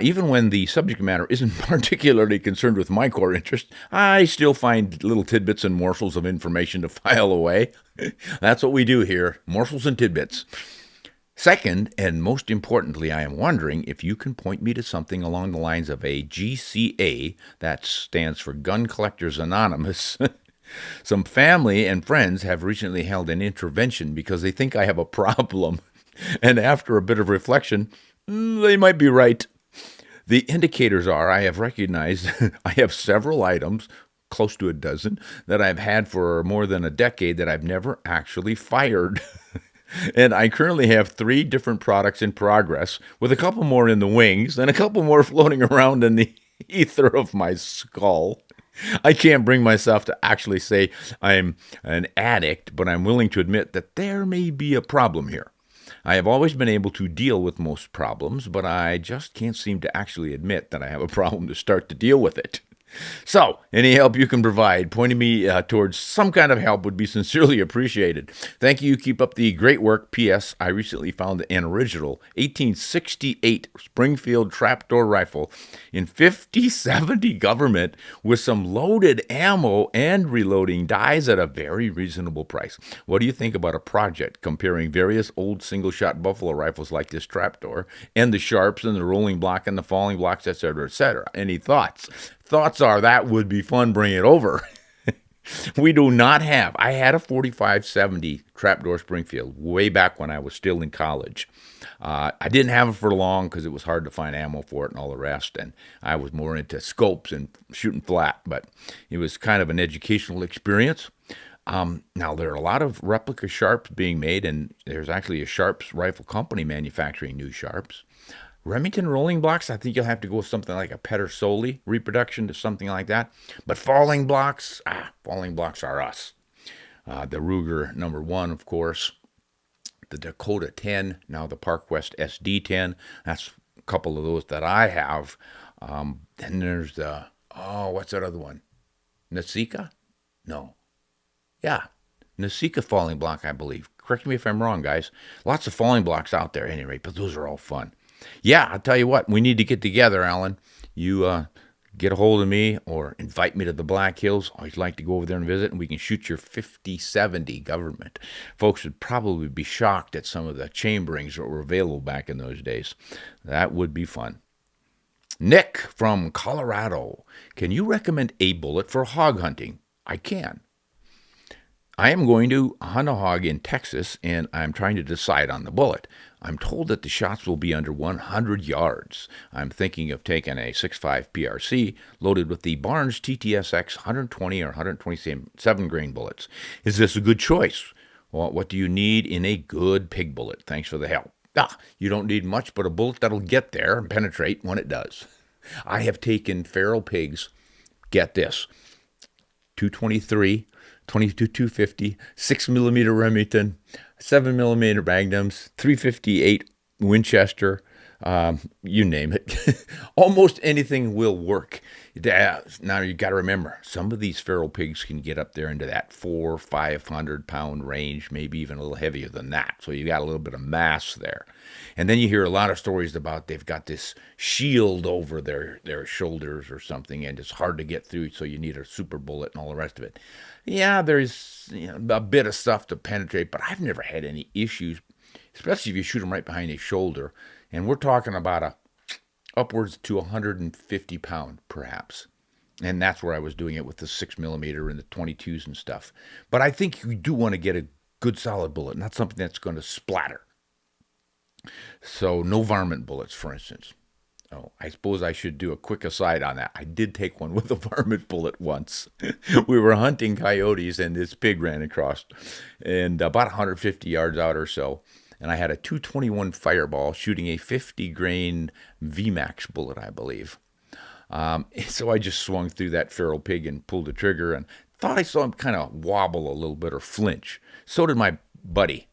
Even when the subject matter isn't particularly concerned with my core interest, I still find little tidbits and morsels of information to file away. That's what we do here, morsels and tidbits. Second, and most importantly, I am wondering if you can point me to something along the lines of a GCA, that stands for Gun Collectors Anonymous. Some family and friends have recently held an intervention because they think I have a problem. And after a bit of reflection, they might be right. The indicators are I have recognized I have several items, close to a dozen, that I've had for more than a decade that I've never actually fired. And I currently have 3 different products in progress, with a couple more in the wings and a couple more floating around in the ether of my skull. I can't bring myself to actually say I'm an addict, but I'm willing to admit that there may be a problem here. I have always been able to deal with most problems, but I just can't seem to actually admit that I have a problem to start to deal with it. So, any help you can provide pointing me towards some kind of help would be sincerely appreciated. Thank you. Keep up the great work. P.S. I recently found an original 1868 Springfield trapdoor rifle in 50/70 government with some loaded ammo and reloading dies at a very reasonable price. What do you think about a project comparing various old single-shot buffalo rifles like this trapdoor and the sharps and the rolling block and the falling blocks, etc., etc.? Any thoughts? Thoughts are that would be fun, bring it over. We do not have. I had a 45/70 trapdoor Springfield way back when I was still in college. I didn't have it for long because it was hard to find ammo for it and all the rest, and I was more into scopes and shooting flat, but it was kind of an educational experience. Now, there are a lot of replica sharps being made, and there's actually a Sharps rifle company manufacturing new sharps. Remington rolling blocks, I think you'll have to go with something like a Pedersoli reproduction to something like that. But falling blocks are us. The Ruger number 1, of course. The Dakota 10, now the ParkWest SD10. That's a couple of those that I have. Then there's the, what's that other one? Nasika? No. Yeah, Nasika falling block, I believe. Correct me if I'm wrong, guys. Lots of falling blocks out there at any rate, but those are all fun. Yeah, I'll tell you what, we need to get together, Alan. You get a hold of me or invite me to the Black Hills. Always like to go over there and visit, and we can shoot your 50/70 government. Folks would probably be shocked at some of the chamberings that were available back in those days. That would be fun. Nick from Colorado. Can you recommend a bullet for hog hunting? I can. I am going to hunt a hog in Texas, and I'm trying to decide on the bullet. I'm told that the shots will be under 100 yards. I'm thinking of taking a 6.5 PRC loaded with the Barnes TTSX 120 or 127 grain bullets. Is this a good choice? Well, what do you need in a good pig bullet? Thanks for the help. You don't need much but a bullet that'll get there and penetrate when it does. I have taken feral pigs, get this, 223, 22-250, 6mm Remington, 7mm Magnums, 358 Winchester, you name it. Almost anything will work. Now you got to remember, some of these feral pigs can get up there into that 400-500 pound range, maybe even a little heavier than that. So you got a little bit of mass there. And then you hear a lot of stories about they've got this shield over their shoulders or something, and it's hard to get through, so you need a super bullet and all the rest of it. Yeah, there's a bit of stuff to penetrate, but I've never had any issues, especially if you shoot them right behind his shoulder. And we're talking about upwards to 150 pound, perhaps. And that's where I was doing it with the 6mm and the 22s and stuff. But I think you do want to get a good solid bullet, not something that's going to splatter. So no varmint bullets, for instance. Oh, I suppose I should do a quick aside on that. I did take one with a varmint bullet once. We were hunting coyotes, and this pig ran across, and about 150 yards out or so. And I had a 221 Fireball shooting a 50 grain VMAX bullet, I believe. So I just swung through that feral pig and pulled the trigger, and thought I saw him kind of wobble a little bit or flinch. So did my buddy.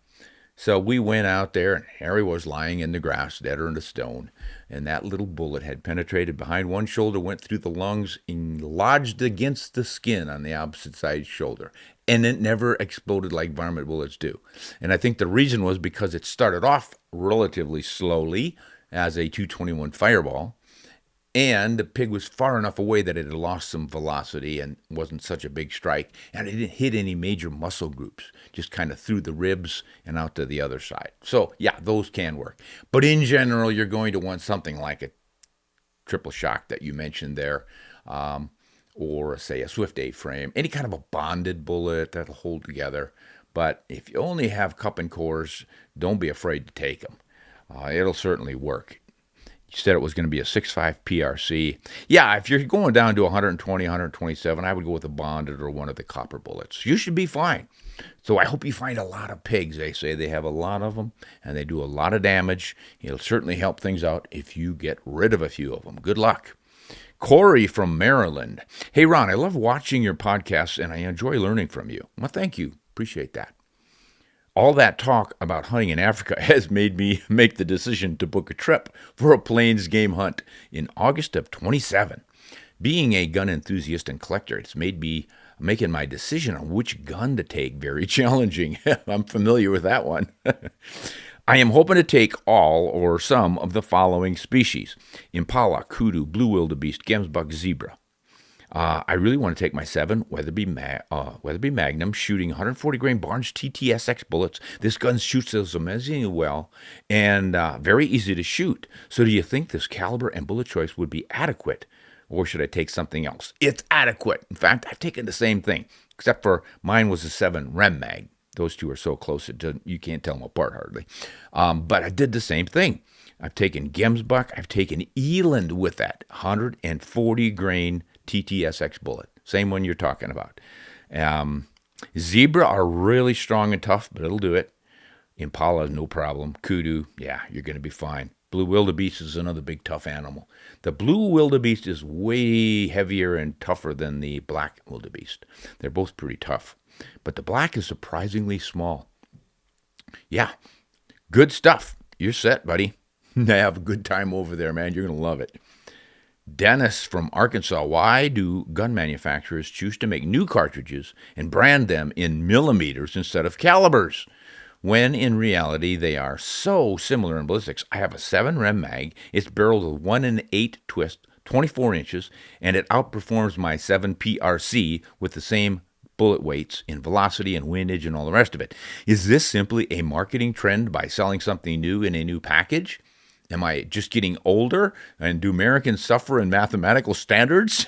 So we went out there, and Harry was lying in the grass, deader than a stone. And that little bullet had penetrated behind one shoulder, went through the lungs, and lodged against the skin on the opposite side shoulder. And it never exploded like varmint bullets do. And I think the reason was because it started off relatively slowly as a 221 Fireball. And the pig was far enough away that it had lost some velocity and wasn't such a big strike. And it didn't hit any major muscle groups, just kind of through the ribs and out to the other side. So, yeah, those can work. But in general, you're going to want something like a triple shock that you mentioned there, or say a Swift A-frame, any kind of a bonded bullet that'll hold together. But if you only have cup and cores, don't be afraid to take them. It'll certainly work. You said it was going to be a 6.5 PRC. Yeah, if you're going down to 120, 127, I would go with a bonded or one of the copper bullets. You should be fine. So I hope you find a lot of pigs. They say they have a lot of them, and they do a lot of damage. It'll certainly help things out if you get rid of a few of them. Good luck. Corey from Maryland. Hey, Ron, I love watching your podcasts, and I enjoy learning from you. Well, thank you. Appreciate that. All that talk about hunting in Africa has made me make the decision to book a trip for a plains game hunt in August of 27. Being a gun enthusiast and collector, it's made me making my decision on which gun to take very challenging. I'm familiar with that one. I am hoping to take all or some of the following species: Impala, kudu, blue wildebeest, gemsbuck, zebra. I really want to take my 7 Weatherby Magnum shooting 140 grain Barnes TTSX bullets. This gun shoots those amazingly well and very easy to shoot. So do you think this caliber and bullet choice would be adequate, or should I take something else? It's adequate. In fact, I've taken the same thing, except for mine was a 7 Rem Mag. Those two are so close you can't tell them apart hardly. But I did the same thing. I've taken Gemsbuck. I've taken Eland with that 140 grain TTSX bullet. Same one you're talking about. Zebra are really strong and tough, but it'll do it. Impala, no problem. Kudu, yeah, you're going to be fine. Blue wildebeest is another big tough animal. The blue wildebeest is way heavier and tougher than the black wildebeest. They're both pretty tough, but the black is surprisingly small. Yeah, good stuff. You're set, buddy. Have a good time over there, man. You're going to love it. Dennis from Arkansas. Why do gun manufacturers choose to make new cartridges and brand them in millimeters instead of calibers, when in reality they are so similar in ballistics? I have a 7 Rem Mag. It's barreled with 1 1/8 twist, 24 inches, and it outperforms my 7 PRC with the same bullet weights in velocity and windage and all the rest of it. Is this simply a marketing trend by selling something new in a new package? Am I just getting older? And do Americans suffer in mathematical standards?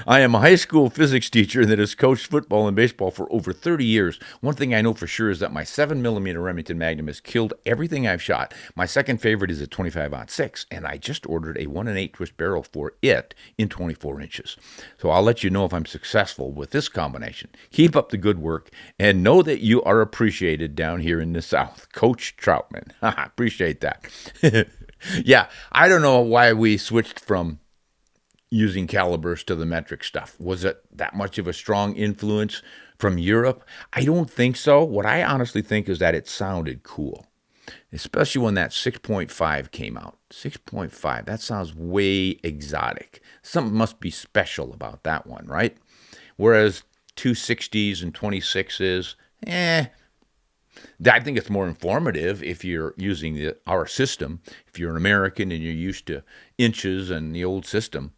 I am a high school physics teacher that has coached football and baseball for over 30 years. One thing I know for sure is that my 7mm Remington Magnum has killed everything I've shot. My second favorite is a 25-06, and I just ordered a 1 1/8 twist barrel for it in 24 inches. So I'll let you know if I'm successful with this combination. Keep up the good work, and know that you are appreciated down here in the South. Coach Troutman. Appreciate that. Yeah, I don't know why we switched from using calibers to the metric stuff. Was it that much of a strong influence from Europe? I don't think so. What I honestly think is that it sounded cool, especially when that 6.5 came out. 6.5, that sounds way exotic. Something must be special about that one, right? Whereas 260s and 26s, I think it's more informative if you're using our system. If you're an American and you're used to inches and the old system,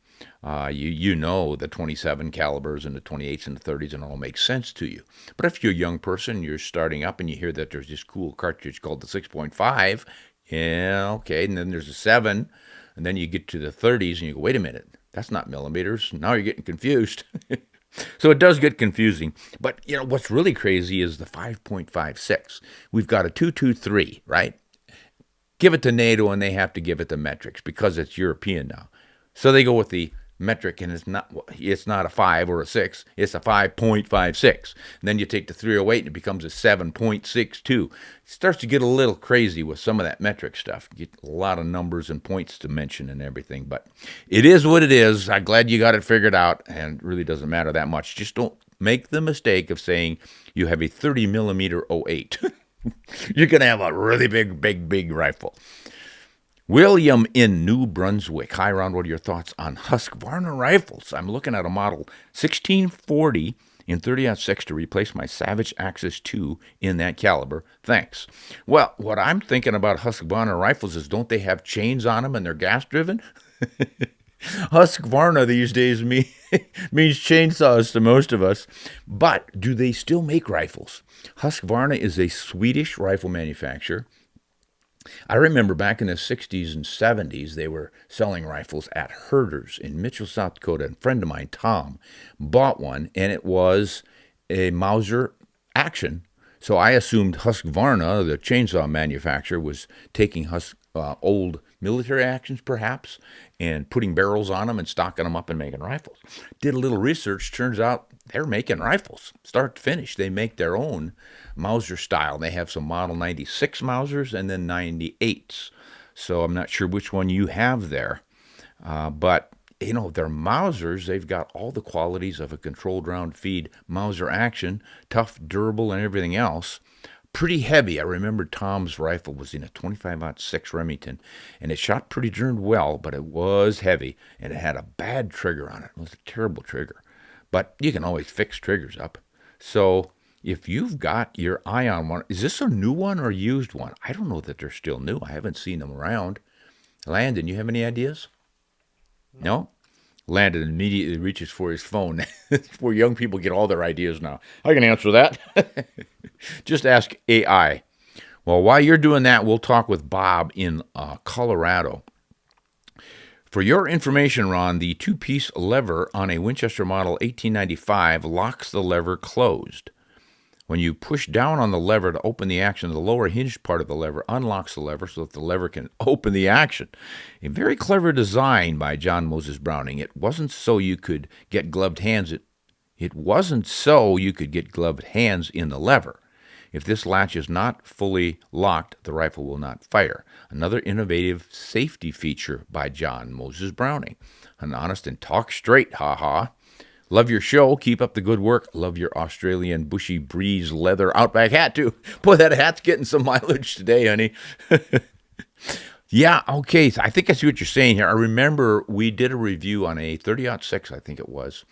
you know the 27 calibers and the 28s and the 30s and all make sense to you. But if you're a young person, you're starting up and you hear that there's this cool cartridge called the 6.5, yeah, okay, and then there's a 7, and then you get to the 30s and you go, wait a minute, that's not millimeters. Now you're getting confused. So it does get confusing. But, you know, what's really crazy is the 5.56. We've got a 223, right? Give it to NATO and they have to give it the metrics because it's European now. So they go with the metric, and it's not a 5 or a 6, it's a 5.56. And then you take the 308 and it becomes a 7.62. It starts to get a little crazy with some of that metric stuff. You get a lot of numbers and points to mention and everything, but it is what it is. I'm glad you got it figured out, and it really doesn't matter that much. Just don't make the mistake of saying you have a 30mm 08. You're going to have a really big rifle. William in New Brunswick. Hi, Ron. What are your thoughts on Husqvarna rifles? I'm looking at a model 1640 in 30-06 to replace my Savage Axis 2 in that caliber. Thanks. Well, what I'm thinking about Husqvarna rifles is, don't they have chains on them and they're gas-driven? Husqvarna these days means chainsaws to most of us. But do they still make rifles? Husqvarna is a Swedish rifle manufacturer. I remember back in the 60s and 70s, they were selling rifles at Herders in Mitchell, South Dakota. And a friend of mine, Tom, bought one, and it was a Mauser Action. So I assumed Husqvarna, the chainsaw manufacturer, was taking old military actions, perhaps, and putting barrels on them and stocking them up and making rifles. Did a little research. Turns out they're making rifles, start to finish. They make their own Mauser style. They have some Model 96 Mausers and then 98s. So I'm not sure which one you have there. But, they're Mausers. They've got all the qualities of a controlled round feed Mauser Action, tough, durable, and everything else. Pretty heavy. I remember Tom's rifle was in a 25-06 Remington, and it shot pretty darn well, but it was heavy, and it had a bad trigger on it. It was a terrible trigger. But you can always fix triggers up. So if you've got your eye on one, is this a new one or a used one? I don't know that they're still new. I haven't seen them around. Landon, you have any ideas? No? Landon immediately reaches for his phone. That's where young people get all their ideas now. I can answer that. Just ask AI. Well, while you're doing that, we'll talk with Bob in Colorado. For your information, Ron, the two-piece lever on a Winchester Model 1895 locks the lever closed. When you push down on the lever to open the action, the lower hinged part of the lever unlocks the lever so that the lever can open the action. A very clever design by John Moses Browning. It wasn't so you could get gloved hands. It wasn't so you could get gloved hands in the lever. If this latch is not fully locked, the rifle will not fire. Another innovative safety feature by John Moses Browning. An honest and talk straight, ha-ha. Love your show. Keep up the good work. Love your Australian bushy breeze leather Outback hat, too. Boy, that hat's getting some mileage today, honey. Yeah, okay. So I think I see what you're saying here. I remember we did a review on a 30-06, I think it was,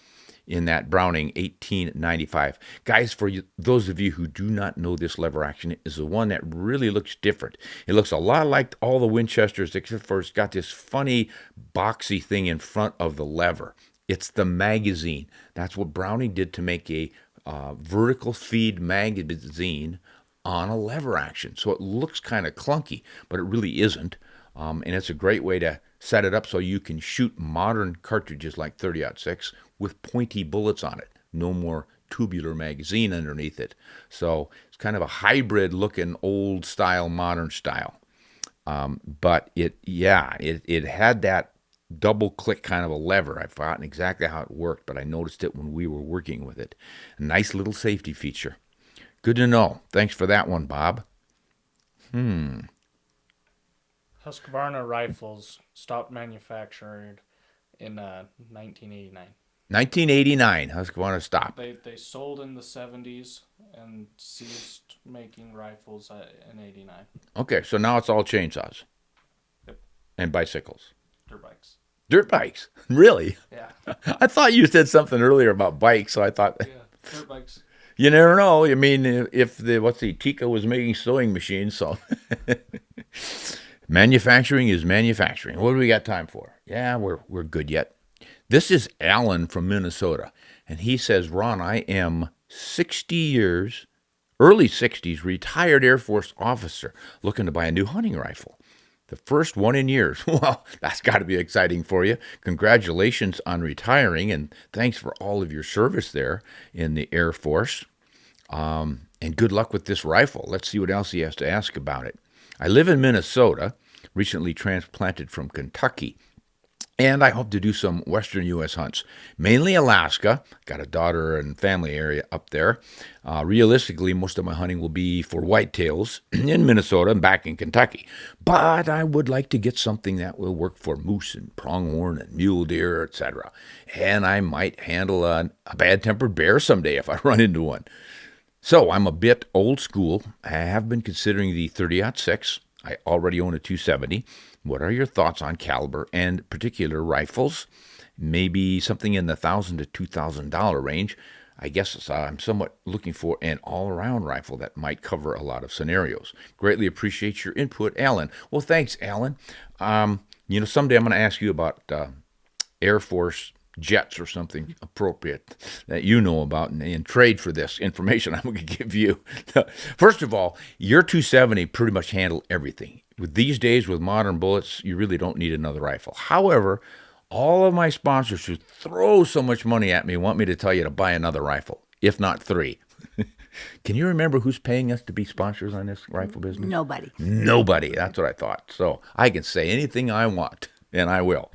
in that Browning 1895. Guys, for you, those of you who do not know, this lever action is the one that really looks different. It looks a lot like all the Winchesters, except for it's got this funny boxy thing in front of the lever. It's the magazine. That's what Browning did to make a vertical feed magazine on a lever action. So it looks kind of clunky, but it really isn't. And it's a great way to set it up so you can shoot modern cartridges like 30-06 with pointy bullets on it. No more tubular magazine underneath it. So it's kind of a hybrid looking old style, modern style. But it had that double click kind of a lever. I've forgotten exactly how it worked, but I noticed it when we were working with it. A nice little safety feature. Good to know. Thanks for that one, Bob. Husqvarna rifles stopped manufacturing in 1989. 1989, Husqvarna stopped. They sold in the 70s and ceased making rifles in 89. Okay, so now it's all chainsaws. Yep. And bicycles. Dirt bikes. Dirt bikes? Really? Yeah. I thought you said something earlier about bikes, so I thought... Yeah, dirt bikes. You never know. I mean, if Tikka was making sewing machines, so... Manufacturing is manufacturing. What do we got time for? Yeah, we're good yet. This is Alan from Minnesota, and he says, Ron, I am 60 years, early 60s, retired Air Force officer looking to buy a new hunting rifle. The first one in years. Well, that's got to be exciting for you. Congratulations on retiring, and thanks for all of your service there in the Air Force. And good luck with this rifle. Let's see what else he has to ask about it. I live in Minnesota, recently transplanted from Kentucky, and I hope to do some western U.S. hunts, mainly Alaska. Got a daughter and family area up there. Realistically, most of my hunting will be for whitetails in Minnesota and back in Kentucky. But I would like to get something that will work for moose and pronghorn and mule deer, etc. And I might handle a bad-tempered bear someday if I run into one. So I'm a bit old school. I have been considering the 30-06. I already own a 270. What are your thoughts on caliber and particular rifles? Maybe something in the $1,000 to $2,000 range. I guess I'm somewhat looking for an all-around rifle that might cover a lot of scenarios. Greatly appreciate your input, Alan. Well, thanks, Alan. Someday I'm going to ask you about Air Force jets or something appropriate that you know about and trade for this information I'm going to give you. First of all, your 270 pretty much handle everything. With these days, with modern bullets, you really don't need another rifle. However, all of my sponsors who throw so much money at me want me to tell you to buy another rifle, if not 3. Can you remember who's paying us to be sponsors on this rifle business? Nobody. Nobody. That's what I thought. So I can say anything I want, and I will.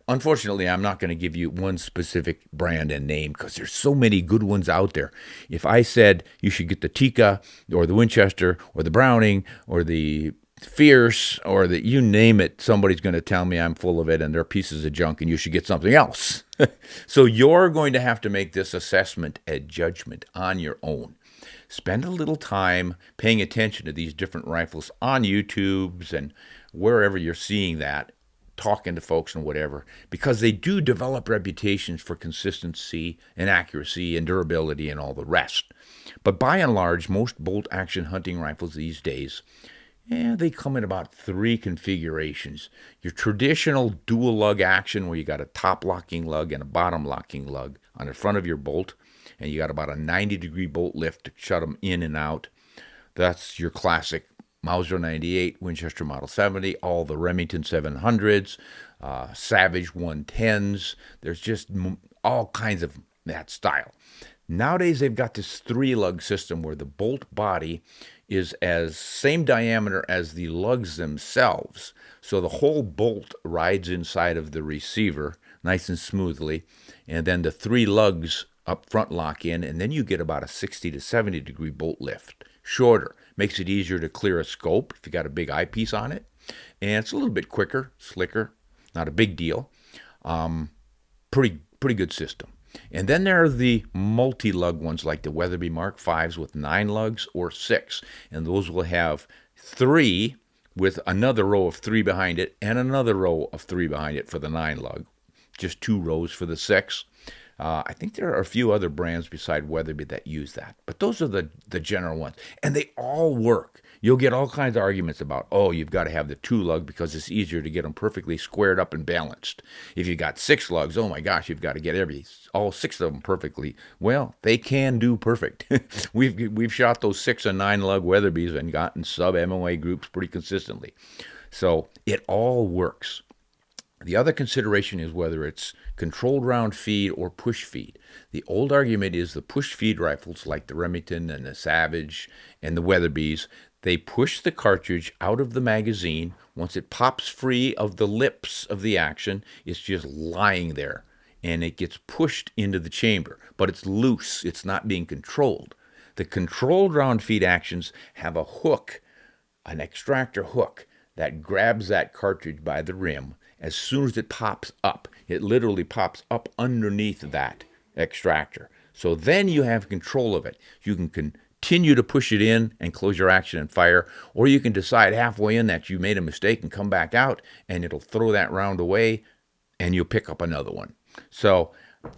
Unfortunately, I'm not going to give you one specific brand and name because there's so many good ones out there. If I said you should get the Tikka or the Winchester or the Browning or the Fierce or the you name it, somebody's going to tell me I'm full of it and they're pieces of junk and you should get something else. So you're going to have to make this assessment and judgment on your own. Spend a little time paying attention to these different rifles on YouTubes and wherever you're seeing that, talking to folks and whatever, because they do develop reputations for consistency and accuracy and durability and all the rest. But by and large, most bolt-action hunting rifles these days, they come in about 3 configurations. Your traditional dual lug action, where you got a top locking lug and a bottom locking lug on the front of your bolt, and you got about a 90-degree bolt lift to shut them in and out. That's your classic Mauser 98, Winchester Model 70, all the Remington 700s, Savage 110s. There's just all kinds of that style. Nowadays, they've got this 3-lug system where the bolt body is as same diameter as the lugs themselves. So the whole bolt rides inside of the receiver nice and smoothly, and then the 3 lugs up front lock in, and then you get about a 60 to 70 degree bolt lift. Shorter. Makes it easier to clear a scope if you got a big eyepiece on it. And it's a little bit quicker, slicker, not a big deal. Pretty good system. And then there are the multi-lug ones like the Weatherby Mark 5s with 9 lugs or 6. And those will have 3 with another row of 3 behind it and another row of 3 behind it for the 9 lug. Just 2 rows for the 6. I think there are a few other brands beside Weatherby that use that. But those are the general ones. And they all work. You'll get all kinds of arguments about, you've got to have the 2 lug because it's easier to get them perfectly squared up and balanced. If you got 6 lugs, oh my gosh, you've got to get all 6 of them perfectly. Well, they can do perfect. We've shot those 6 and 9 lug Weatherbys and gotten sub-MOA groups pretty consistently. So it all works. The other consideration is whether it's controlled round feed or push feed. The old argument is the push feed rifles like the Remington and the Savage and the Weatherbys, they push the cartridge out of the magazine. Once it pops free of the lips of the action, it's just lying there and it gets pushed into the chamber, but it's loose. It's not being controlled. The controlled round feed actions have a hook, an extractor hook that grabs that cartridge by the rim. As soon as it pops up, it literally pops up underneath that extractor. So then you have control of it. You can continue to push it in and close your action and fire, or you can decide halfway in that you made a mistake and come back out, and it'll throw that round away, and you'll pick up another one. So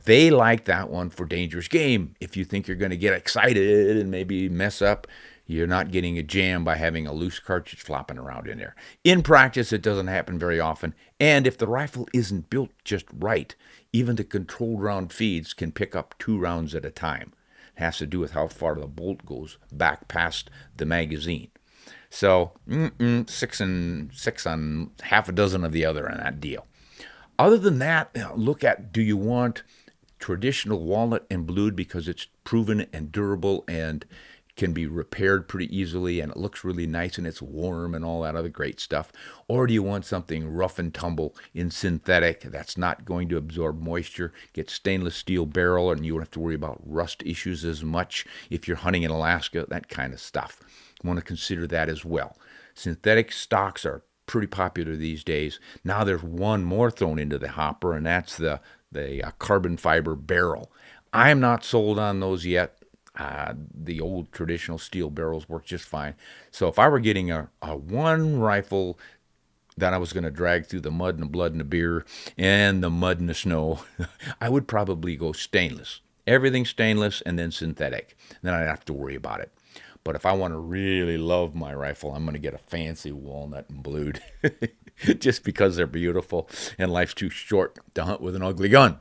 they like that one for dangerous game. If you think you're going to get excited and maybe mess up, you're not getting a jam by having a loose cartridge flopping around in there. In practice, it doesn't happen very often. And if the rifle isn't built just right, even the controlled round feeds can pick up 2 rounds at a time. It has to do with how far the bolt goes back past the magazine. So 6 on half a dozen of the other in that deal. Other than that, look at, do you want traditional walnut and blued because it's proven and durable and can be repaired pretty easily and it looks really nice and it's warm and all that other great stuff? Or do you want something rough and tumble in synthetic that's not going to absorb moisture, get stainless steel barrel, and you don't have to worry about rust issues as much if you're hunting in Alaska, that kind of stuff? You want to consider that as well. Synthetic stocks are pretty popular these days. Now there's one more thrown into the hopper, and that's the carbon fiber barrel. I'm not sold on those yet. The old traditional steel barrels work just fine. So if I were getting a one rifle that I was going to drag through the mud and the blood and the beer and the mud and the snow, I would probably go stainless. Everything stainless and then synthetic. Then I'd have to worry about it. But if I want to really love my rifle, I'm going to get a fancy walnut and blued just because they're beautiful and life's too short to hunt with an ugly gun.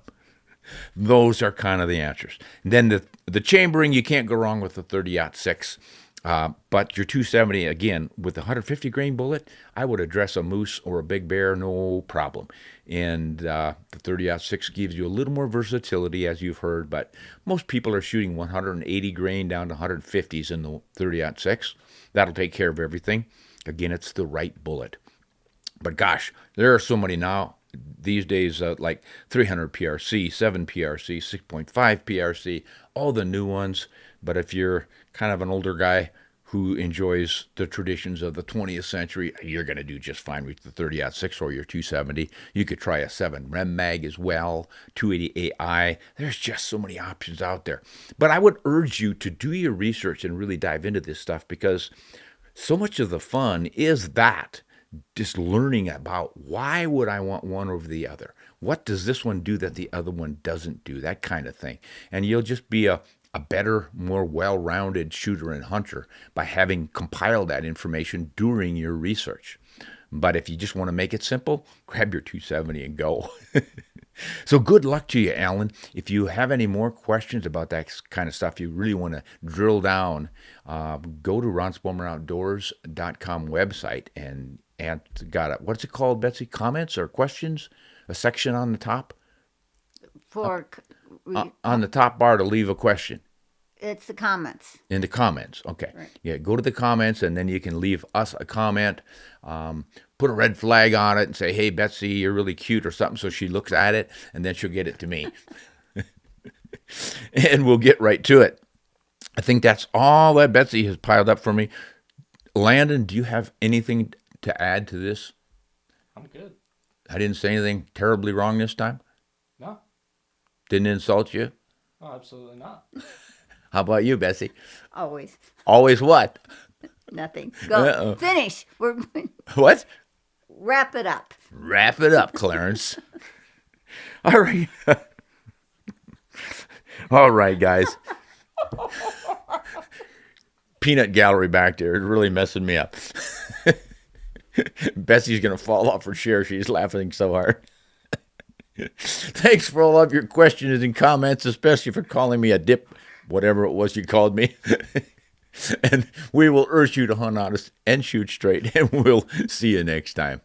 Those are kind of the answers. And then the chambering, you can't go wrong with the 30-06. But your 270, again, with the 150 grain bullet, I would address a moose or a big bear, no problem. And the 30-06 gives you a little more versatility, as you've heard, but most people are shooting 180 grain down to 150s in the 30-06. That'll take care of everything. Again, it's the right bullet. But gosh, there are so many now these days, like 300 PRC, 7 PRC, 6.5 PRC, all the new ones. But if you're kind of an older guy who enjoys the traditions of the 20th century, you're going to do just fine with the 30-06 or your 270. You could try a 7 Rem Mag as well, 280 AI. There's just so many options out there. But I would urge you to do your research and really dive into this stuff, because so much of the fun is that. Just learning about why would I want one over the other? What does this one do that the other one doesn't do? That kind of thing. And you'll just be a better, more well-rounded shooter and hunter by having compiled that information during your research. But if you just want to make it simple, grab your 270 and go. So good luck to you, Alan. If you have any more questions about that kind of stuff, you really want to drill down, go to RonSpomerOutdoors.com website and got it. What's it called, Betsy? Comments or questions? A section on the top? On the top bar to leave a question. It's the comments. In the comments, okay. Right. Yeah, go to the comments, and then you can leave us a comment. Put a red flag on it and say, hey, Betsy, you're really cute or something, so she looks at it, and then she'll get it to me. And we'll get right to it. I think that's all that Betsy has piled up for me. Landon, do you have anything to add to this? I'm good. I didn't say anything terribly wrong this time? No. Didn't insult you? Oh, absolutely not. How about you, Betsy? Always. Always what? Nothing. Go. Uh-oh. Finish. We're What? wrap it up. Wrap it up, Clarence. All right. All right, guys. Peanut gallery back there is really messing me up. Betsy's going to fall off her chair. She's laughing so hard. Thanks for all of your questions and comments, especially for calling me a dip, whatever it was you called me. And we will urge you to hunt honest and shoot straight, and we'll see you next time.